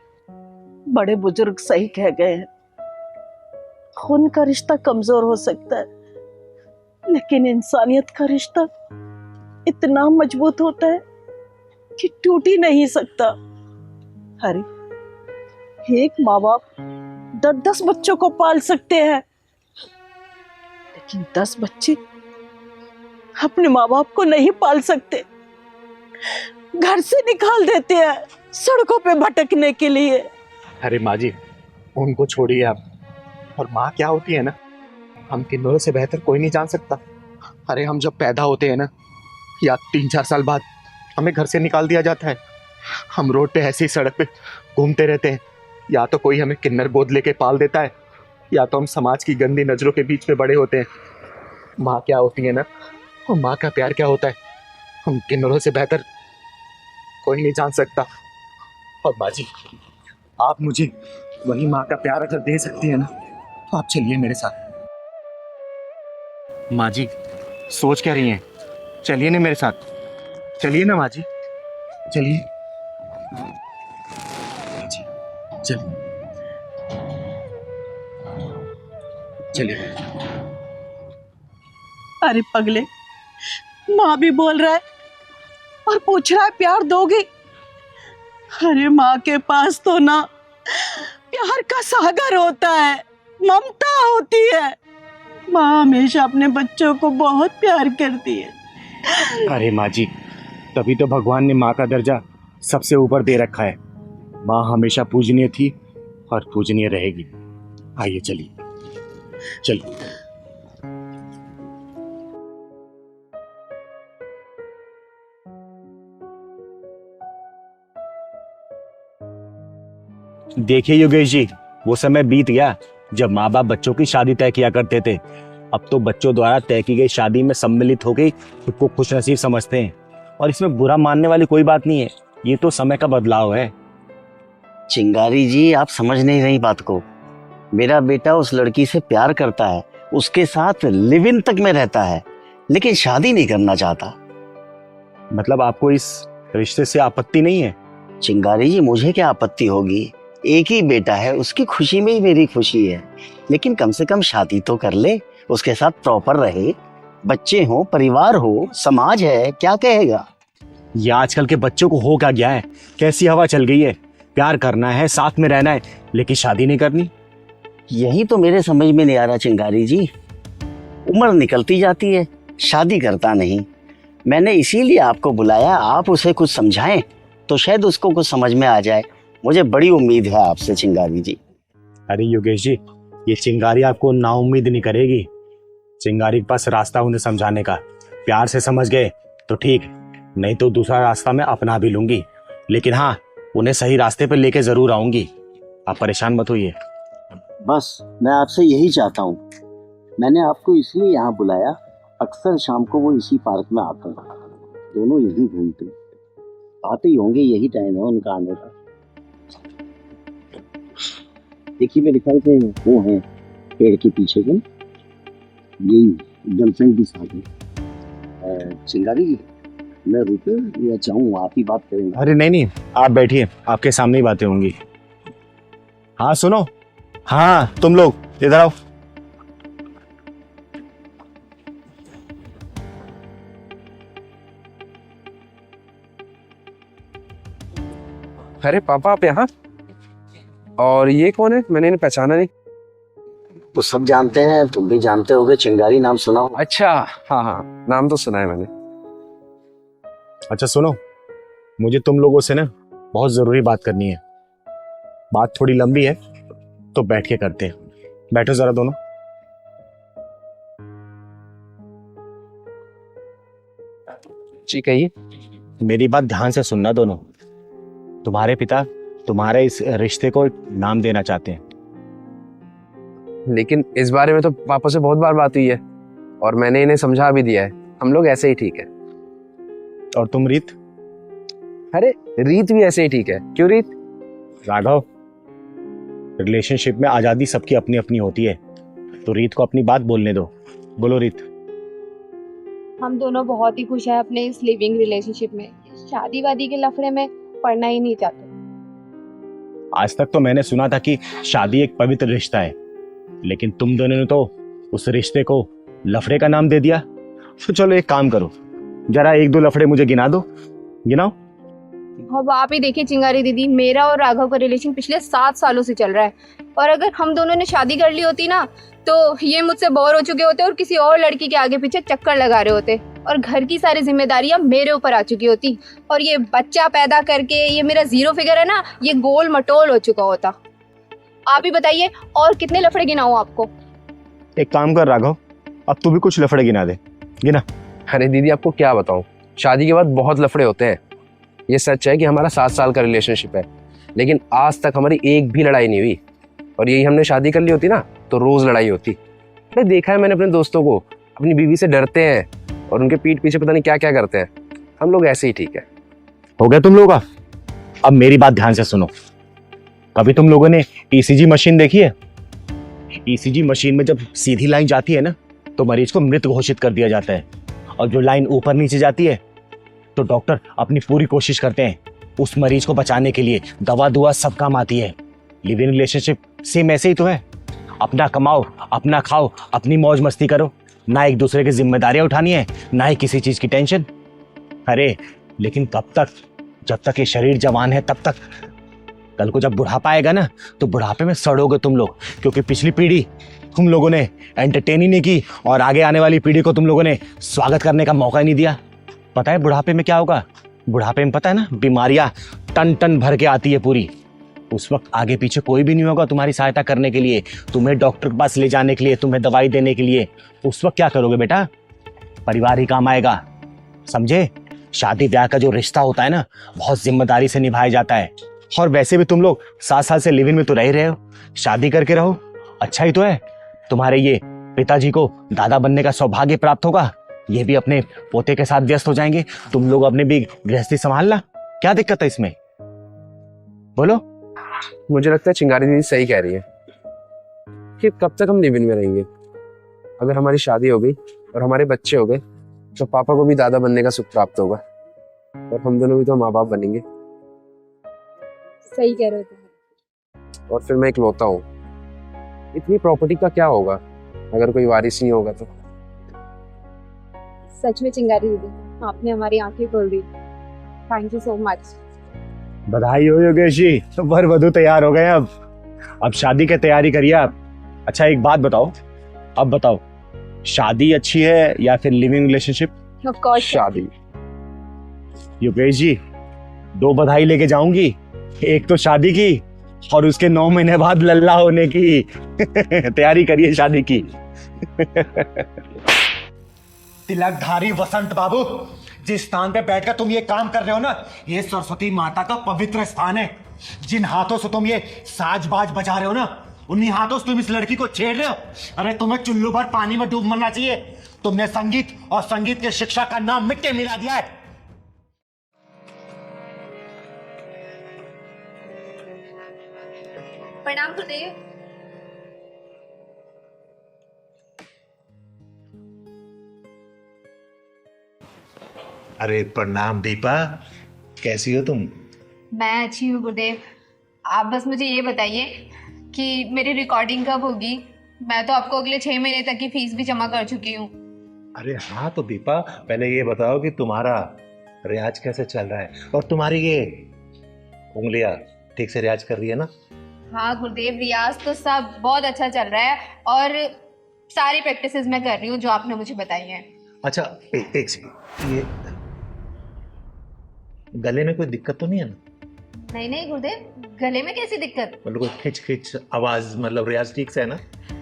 बड़े बुजुर्ग सही कह गए हैं, खून का रिश्ता कमजोर हो सकता है, लेकिन इंसानियत का रिश्ता इतना मजबूत होता है कि टूट ही नहीं सकता। अरे एक माँ बाप 10-10 बच्चों को पाल सकते हैं, लेकिन 10 बच्चे अपने माँ बाप को नहीं पाल सकते, घर से निकाल देते हैं सड़कों पे भटकने के लिए। अरे माँ जी उनको छोड़िए आप, और माँ क्या होती है ना, हम किन्नरों से बेहतर कोई नहीं जान सकता। अरे हम जब पैदा होते हैं ना, या 3-4 साल बाद हमें घर से निकाल दिया जाता है, हम रोड पे ऐसी सड़क पे घूमते रहते हैं। या तो कोई हमें किन्नर गोद लेके पाल देता है, या तो हम समाज की गंदी नजरों के बीच में बड़े होते हैं। माँ क्या होती है ना, और माँ का प्यार क्या होता है उन किन्नरों से बेहतर कोई नहीं जान सकता। और माँ जी, आप मुझे वही माँ का प्यार अगर दे सकती है ना, तो आप चलिए मेरे साथ। माँ जी, सोच क्या रही हैं? चलिए ना मेरे साथ, चलिए ना माँ जी, चलिए जी, चलिए चलिए। अरे पगले, माँ भी बोल रहा है और पूछ रहा है प्यार दोगे? अरे माँ के पास तो ना प्यार का सागर होता है, ममता होती है। माँ हमेशा अपने बच्चों को बहुत प्यार करती है। अरे माँ जी, तभी तो भगवान ने माँ का दर्जा सबसे ऊपर दे रखा है। माँ हमेशा पूजनीय थी और पूजनीय रहेगी। आइए चलिए, चलिए। देखिए योगेश जी, वो समय बीत गया जब माँ बाप बच्चों की शादी तय किया करते थे। अब तो बच्चों द्वारा तय की गई शादी में सम्मिलित होकर खुद को खुशनसीब समझते हैं, और इसमें बुरा मानने वाली कोई बात नहीं है। ये तो समय का बदलाव है। चिंगारी जी, आप समझ नहीं रही बात को। मेरा बेटा उस लड़की से प्यार करता है, उसके साथ लिव इन तक में रहता है, लेकिन शादी नहीं करना चाहता। मतलब आपको इस रिश्ते से आपत्ति नहीं है? चिंगारी जी, मुझे क्या आपत्ति होगी? एक ही बेटा है, उसकी खुशी में ही मेरी खुशी है। लेकिन कम से कम शादी तो कर ले, उसके साथ प्रॉपर रहे, बच्चे हो, परिवार हो, समाज है, क्या कहेगा? ये आजकल के बच्चों को हो क्या गया है? कैसी हवा चल गई है? प्यार करना है, साथ में रहना है, लेकिन शादी नहीं करनी। यही तो मेरे समझ में नहीं आ रहा चिंगारी जी। उम्र निकलती जाती है, शादी करता नहीं। मैंने इसीलिए आपको बुलाया, आप उसे कुछ समझाएं तो शायद उसको कुछ समझ में आ जाए। मुझे बड़ी उम्मीद है आपसे चिंगारी जी। अरे योगेश जी, ये चिंगारी आपको नाउम्मीद नहीं करेगी। चिंगारी के पास रास्ता उन्हें समझाने का। प्यार से समझ गए तो ठीक, नहीं तो दूसरा रास्ता मैं अपना भी लूंगी। लेकिन हाँ, उन्हें सही रास्ते पर लेके जरूर आऊंगी। आप परेशान मत होइए। बस मैं आपसे यही चाहता हूँ। मैंने आपको इसलिए यहाँ बुलाया, अक्सर शाम को वो इसी पार्क में आते हैं, दोनों यही घूमते, आते ही होंगे, यही टाइम है उनका आने का। देखिए मेरे ख्याल से वो है पेड़ के पीछे के, यही गर्लफ्रेंड भी साथ है। चिंगारी, मैं रुकूं या जाऊं? आप ही बात करेंगे। अरे नहीं नहीं, आप बैठिए, आपके सामने ही बातें होंगी। हाँ सुनो, हाँ तुम लोग इधर आओ। अरे पापा, आप यहाँ? और ये कौन है? मैंने इन्हें पहचाना नहीं। वो सब जानते हैं, तुम भी जानते होगे, चिंगारी नाम सुना हो? अच्छा, हाँ हाँ, नाम तो सुना है मैंने। अच्छा सुनो, मुझे तुम लोगों से ना बहुत जरूरी बात करनी है। बात थोड़ी लंबी है, तो बैठ के करते हैं। बैठो जरा दोनों। जी कहिए। मेरी बात ध्यान से सुनना दोनों। तुम्हारे पिता तुम्हारे इस रिश्ते को नाम देना चाहते हैं। लेकिन इस बारे में तो पापा से बहुत बार बात हुई है और मैंने इन्हें समझा भी दिया है। हम लोग ऐसे ही ठीक है। और तुम रीत? अरे रीत भी ऐसे ही ठीक है। क्यों रीत? राघव, रिलेशनशिप में आजादी सबकी अपनी अपनी होती है, तो रीत को अपनी बात बोलने दो। बोलो रीत। हम दोनों बहुत ही खुश हैं अपने इस लिविंग रिलेशनशिप में। शादी वादी के लफड़े में पड़ना ही नहीं चाहते। आज तक तो मैंने सुना था कि शादी एक पवित्र रिश्ता है, लेकिन तुम दोनों ने तो उस रिश्ते को लफड़े का नाम दे दिया। तो चलो एक काम करो, जरा एक दो लफड़े मुझे गिना दो। गिनाओ। अब आप ही देखिए चिंगारी दीदी, मेरा और राघव का रिलेशन पिछले 7 सालों से चल रहा है, और अगर हम दोनों ने शादी कर ली होती ना, तो ये मुझसे बोर हो चुके होते और किसी और लड़की के आगे पीछे चक्कर लगा रहे होते, और घर की सारी जिम्मेदारियां मेरे ऊपर आ चुकी होती, और ये बच्चा पैदा करके ये मेरा 0 फिगर है ना, ये गोल मटोल हो चुका होता। आप ही बताइए, और कितने लफड़े गिनाऊं आपको? एक काम कर राघव, अब तू भी कुछ लफड़े गिना दे। गिना। अरे दीदी, आपको क्या बताऊं, शादी के बाद बहुत लफड़े होते हैं। ये सच है कि हमारा 7 साल का रिलेशनशिप है, लेकिन आज तक हमारी एक भी लड़ाई नहीं हुई। और यही हमने शादी कर ली होती ना, तो रोज लड़ाई होती। अरे देखा है मैंने अपने दोस्तों को, अपनी बीवी से डरते हैं और उनके पीठ पीछे पता नहीं क्या क्या करते हैं। हम लोग ऐसे ही ठीक है। हो गया तुम लोगों का। अब मेरी बात ध्यान से सुनो। कभी तुम लोगों ने ईसीजी मशीन देखी है? ईसीजी मशीन में जब सीधी लाइन जाती है ना, तो मरीज को मृत घोषित कर दिया जाता है, और जो लाइन ऊपर नीचे जाती है तो डॉक्टर अपनी पूरी कोशिश करते हैं उस मरीज को बचाने के लिए। दवा दुआ सब काम आती है। लिव इन रिलेशनशिप सेम ऐसे ही तो है। अपना कमाओ, अपना खाओ, अपनी मौज मस्ती करो, ना एक दूसरे की जिम्मेदारियां उठानी है, ना ही किसी चीज की टेंशन। अरे लेकिन कब तक? जब तक ये शरीर जवान है तब तक। कल को जब बुढ़ापा आएगा ना, तो बुढ़ापे में सड़ोगे तुम लोग, क्योंकि पिछली पीढ़ी तुम लोगों ने एंटरटेन ही नहीं की, और आगे आने वाली पीढ़ी को तुम लोगों ने स्वागत करने का मौका ही नहीं दिया। पता है बुढ़ापे में क्या होगा? बुढ़ापे में पता है ना, बीमारियां टन टन भर के आती है पूरी। उस वक्त आगे पीछे कोई भी नहीं होगा तुम्हारी सहायता करने के लिए, तुम्हें डॉक्टर के पास ले जाने के लिए, तुम्हें दवाई देने के लिए। उस वक्त क्या करोगे बेटा? परिवार ही काम आएगा, समझे? शादी ब्याह का जो रिश्ता होता है ना, बहुत जिम्मेदारी से निभाया जाता है। और वैसे भी तुम लोग 7 साल से लिव इन में तो रह ही रहे हो, शादी करके रहो, अच्छा ही तो है। तुम्हारे ये पिताजी को दादा बनने का सौभाग्य प्राप्त होगा, ये भी अपने पोते के साथ व्यस्त हो जाएंगे, तुम लोग अपने भी गृहस्थी संभालना। क्या दिक्कत है इसमें? बोलो। मुझे लगता है चिंगारी दीदी सही कह रही है कि कब तक हम लिव इन में रहेंगे। अगर हमारी शादी हो गई और हमारे बच्चे हो गए, तो पापा को भी दादा बनने का सुख प्राप्त होगा, और हम दोनों भी तो माँ बाप बनेंगे। सही कह रहे हो तुम। और फिर मैं इकलौता हूँ। इतनी प्रॉपर्टी का क्या होगा अगर कोई वारिस नहीं होगा तो? सच में चिंगारी दीदी, आपने हमारी आंखें खोल दी। Thank you so much. बधाई हो योगेश जी, वर वधू तैयार हो गए। अब शादी की तैयारी करिए आप। अच्छा एक बात बताओ, अब बताओ, शादी अच्छी है या फिर लिविंग रिलेशनशिप? ऑफ कोर्स शादी। योगेश जी 2 बधाई लेके जाऊंगी, एक तो शादी की और उसके 9 महीने बाद लल्ला होने की। तैयारी करिए शादी की। तिलकधारी वसंत बाबू, जिस स्थान पे बैठकर तुम ये काम कर रहे हो ना, ये सरस्वती माता का पवित्र स्थान है। जिन हाथों से तुम ये साज-बाज बजा रहे हो ना, उन्हीं हाथों से तुम इस लड़की को छेड़ रहे हो। अरे तुम्हें चुल्लू भर पानी में डूब मरना चाहिए। तुमने संगीत और संगीत की शिक्षा का नाम मिट्टी मिला दिया है। प्रणाम गुरुदेव। अरे प्रणाम दीपा, कैसी हो तुम? मैं अच्छी हूँ गुरुदेव। आप बस मुझे ये बताइए कि मेरी रिकॉर्डिंग कब होगी? मैं तो आपको अगले 6 महीने तक की फीस भी जमा कर चुकी हूँ। अरे हाँ, तो दीपा पहले ये बताओ कि तुम्हारा रियाज कैसे चल रहा है, और तुम्हारी ये उंगलियां ठीक से रियाज कर रही है ना? हाँ गुरुदेव, रियाज तो सब बहुत अच्छा चल रहा है, और सारी प्रैक्टिसेस मैं कर रही हूँ जो आपने मुझे बताई हैं। अच्छा एक सेकंड, ये गले में कोई दिक्कत तो नहीं है ना? नहीं नहीं गुरुदेव, गले में कैसी दिक्कत? मतलब कोई खिंच खिंच आवाज, मतलब रियाज ठीक से है ना?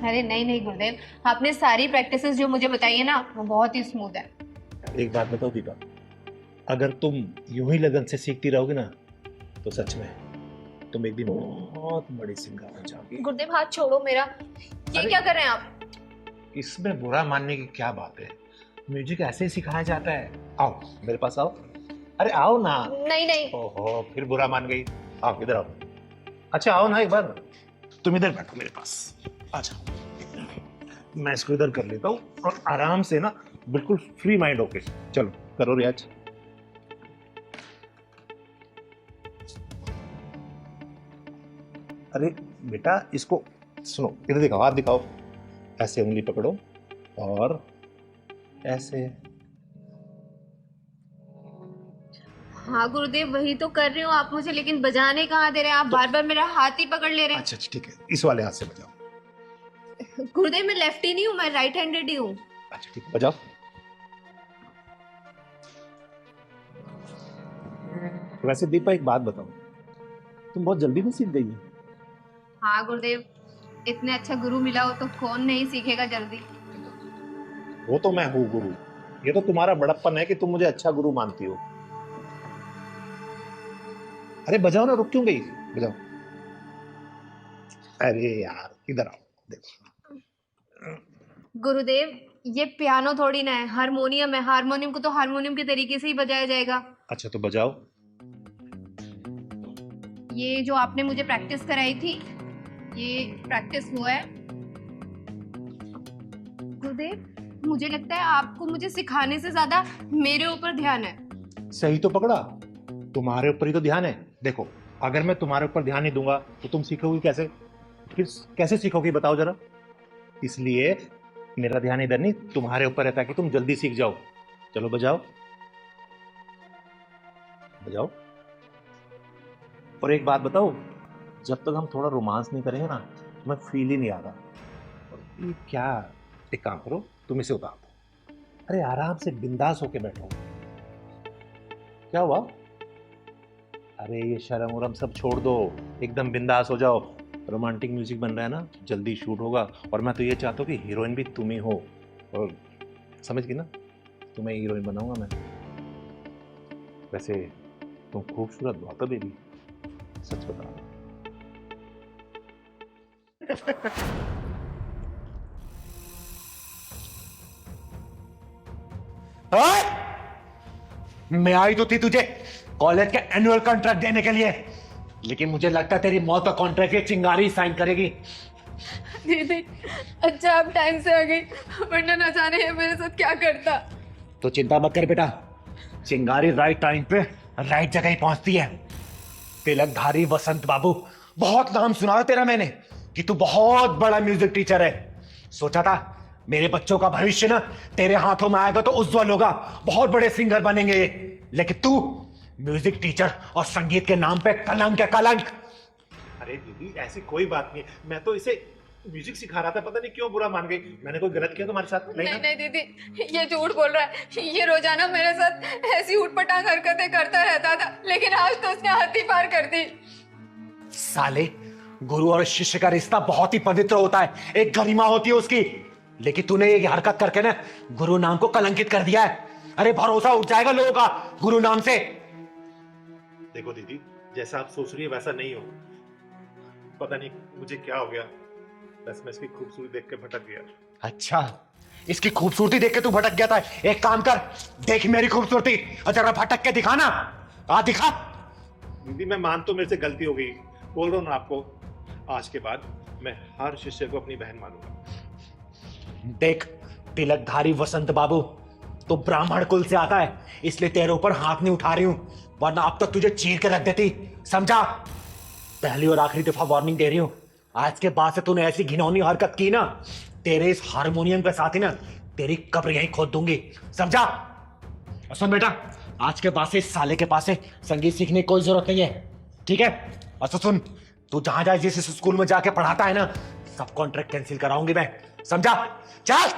अरे नहीं नहीं गुरुदेव, आपने सारी प्रैक्टिसेस जो मुझे बताई है ना, वो बहुत ही स्मूथ है। एक बात बताओ दीपा, अगर तुम यूं ही लगन से सीखती रहोगी ना, तो सच में तुम एक दिन बहुत बड़ी सिंगर बन जाओगी। गुरुदेव हाथ छोड़ो मेरा, ये क्या कर रहे हैं आप? इसमें बुरा मानने की क्या बात है? म्यूजिक ऐसे ही सिखाया जाता है। आओ मेरे पास आओ। अरे आओ ना। नहीं नहीं। ओहो, फिर बुरा मान गई। आओ इधर आओ। अच्छा आओ ना एक बार। तुम इधर बैठो मेरे पास। अच्छा मैं इसको इधर कर लेता हूँ, और आराम से ना, बिल्कुल फ्री माइंड होके चलो करो रियाज। अरे बेटा इसको सुनो, इधर दिखाओ, हाथ दिखाओ। ऐसे उंगली पकड़ो और ऐसे। हाँ गुरुदेव, वही तो कर रही हूँ आप मुझे, लेकिन बजाने कहाँ दे रहे हैं आप? बार बार मेरा हाथ ही पकड़ ले रहे हैं। अच्छा ठीक है, इस वाले हाथ से बजाओ। गुरुदेव मैं लेफ्टी नहीं हूँ, मैं राइट हैंडेड ही हूँ। अच्छा ठीक है, बजाओ। वैसे दीपा एक बात बताओ, तुम बहुत जल्दी में सीख गई हो। हाँ गुरुदेव, इतने अच्छा गुरु मिला हो तो कौन नहीं सीखेगा जल्दी। वो तो मैं हूँ गुरु, ये तो तुम्हारा बड़प्पन है कि तुम मुझे अच्छा गुरु मानती हो। अरे बजाओ ना, रुक क्यों गई? बजाओ। अरे यार इधर आओ, देखो गुरुदेव, ये पियानो थोड़ी ना है, हारमोनियम है। हारमोनियम को तो हारमोनियम के तरीके से ही बजाया जाएगा। अच्छा तो बजाओ। ये जो आपने मुझे प्रैक्टिस कराई थी, ये प्रैक्टिस हुआ है। गुरुदेव, मुझे लगता है आपको मुझे सिखाने से ज्यादा मेरे ऊपर ध्यान है। सही तो पकड़ा, तुम्हारे ऊपर ही तो ध्यान है। देखो, अगर मैं तुम्हारे ऊपर ध्यान नहीं दूंगा तो तुम सीखोगी कैसे? फिर कैसे सीखोगी बताओ जरा। इसलिए मेरा ध्यान इधर नहीं, तुम्हारे ऊपर है, ताकि तुम जल्दी सीख जाओ। चलो बजाओ बजाओ। और एक बात बताओ, जब तक हम थोड़ा रोमांस नहीं करेंगे ना, तुम्हें फील ही नहीं आ रहा। और ये क्या, एक काम करो, तुम इसे उतार दो। अरे आराम से बिंदास होके बैठो। क्या हुआ? अरे ये शर्म उरम सब छोड़ दो, एकदम बिंदास हो जाओ। रोमांटिक म्यूजिक बन रहा है ना, जल्दी शूट होगा। और मैं तो ये चाहता हूँ कि हीरोइन भी तुम ही हो। और समझ गई ना, तुम्हें हीरोइन बनाऊंगा मैं। वैसे तुम खूबसूरत बहुत हो बेबी, सच बता। मैं आई तो थी तुझे कॉलेज के एनुअल कॉन्ट्रैक्ट देने के लिए, लेकिन मुझे लगता है तेरी मौत का कॉन्ट्रैक्ट ये चिंगारी साइन करेगी। दीदी, अच्छा आप टाइम से आ गई, वरना न जाने ये मेरे साथ क्या करता। तो चिंता मत कर बेटा, चिंगारी राइट टाइम पे राइट जगह ही पहुंचती है। तिलकधारी वसंत बाबू, बहुत नाम सुना है तेरा मैंने कि तू बहुत बड़ा म्यूजिक टीचर है। सोचा था मेरे बच्चों का भविष्य ना तेरे हाथों में आएगा तो उज्जवल होगा, बहुत बड़े सिंगर बनेंगे ये। लेकिन तू म्यूजिक टीचर और संगीत के नाम पे कलंक है, कलंक। अरे दीदी ऐसी कोई बात नहीं, मैं तो इसे म्यूजिक सिखा रहा था, पता नहीं क्यों बुरा मान गई। मैंने कोई गलत किया तुम्हारे साथ? नहीं नहीं दीदी, ये झूठ बोल रहा है। ये रोजाना मेरे साथ ऐसी उठपटांग हरकतें करता रहता था, लेकिन आज तो उसने हद ही पार कर दी। साले, गुरु और शिष्य का रिश्ता बहुत ही पवित्र होता है, एक गरिमा होती है उसकी। लेकिन तूने ये हरकत करके ना गुरु नाम को कलंकित कर दिया है। अरे भरोसा उठ जाएगा लोगों का गुरु नाम से। देखो दीदी, जैसा आप सोच रही है वैसा नहीं हो। पता नहीं मुझे क्या हो गया, बस मैं इसकी खूबसूरती देख के भटक गया। अच्छा, इसकी खूबसूरती देख के तू भटक गया था। एक काम कर, देख मेरी खूबसूरती और जरा भटक के दिखा ना। आ दिखा। दीदी मैं मान तो मेरे से गलती हो गई, बोल रहा हूँ ना आपको, आज के बाद मैं हर शिष्य को अपनी बहन मानूंगा। देख तिलकधारी वसंत बाबू, तो ब्राह्मण कुल से आता है, इसलिए तेरे ऊपर हाथ नहीं उठा रही हूं, वरना अब तक तुझे चीर के रख देती। समझा? पहली और आखिरी दफा वार्निंग दे रही हूं, आज के बाद से तूने ऐसी घिनौनी हरकत की ना, तेरे इस हारमोनियम के साथ ही ना तेरी कब्र यहीं खोद दूंगी। समझा? और सुन बेटा, आज के बाद से इस साले के पास से संगीत सीखने की कोई जरूरत नहीं है, ठीक है? और तो सुन, तू जहां जाए जिस स्कूल में जाके पढ़ाता है ना, सब कॉन्ट्रैक्ट कैंसिल कराऊंगी मैं। समझा? चल।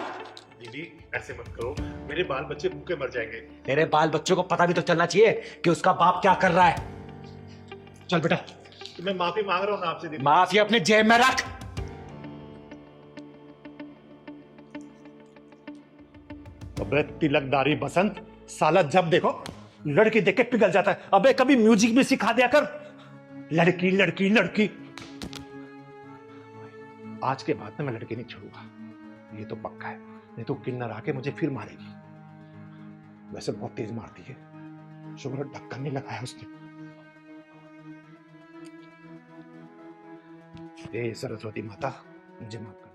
दीदी ऐसे मत करो, मेरे बाल बच्चे भूखे मर जाएंगे। तेरे बाल बच्चों को पता भी तो चलना चाहिए कि उसका बाप क्या कर रहा है। चल बेटा। तो मैं माफी मांग रहा हूँ ना आपसे दीदी। माफी अपने जेब में रख। अबे तिलकधारी बसंत, साला जब देखो लड़की देख के पिघल जाता है। अबे कभी म्यूजिक भी सिखा दिया कर। लड़की लड़की लड़की। आज के बाद में मैं लड़की नहीं छोड़ूंगा, ये तो पक्का है। नहीं तो किन्नर आके मुझे फिर मारेगी। वैसे बहुत तेज मारती है, शुक्र ढक्कन नहीं लगाया उसने। हे सरस्वती माता, मुझे माफ कर।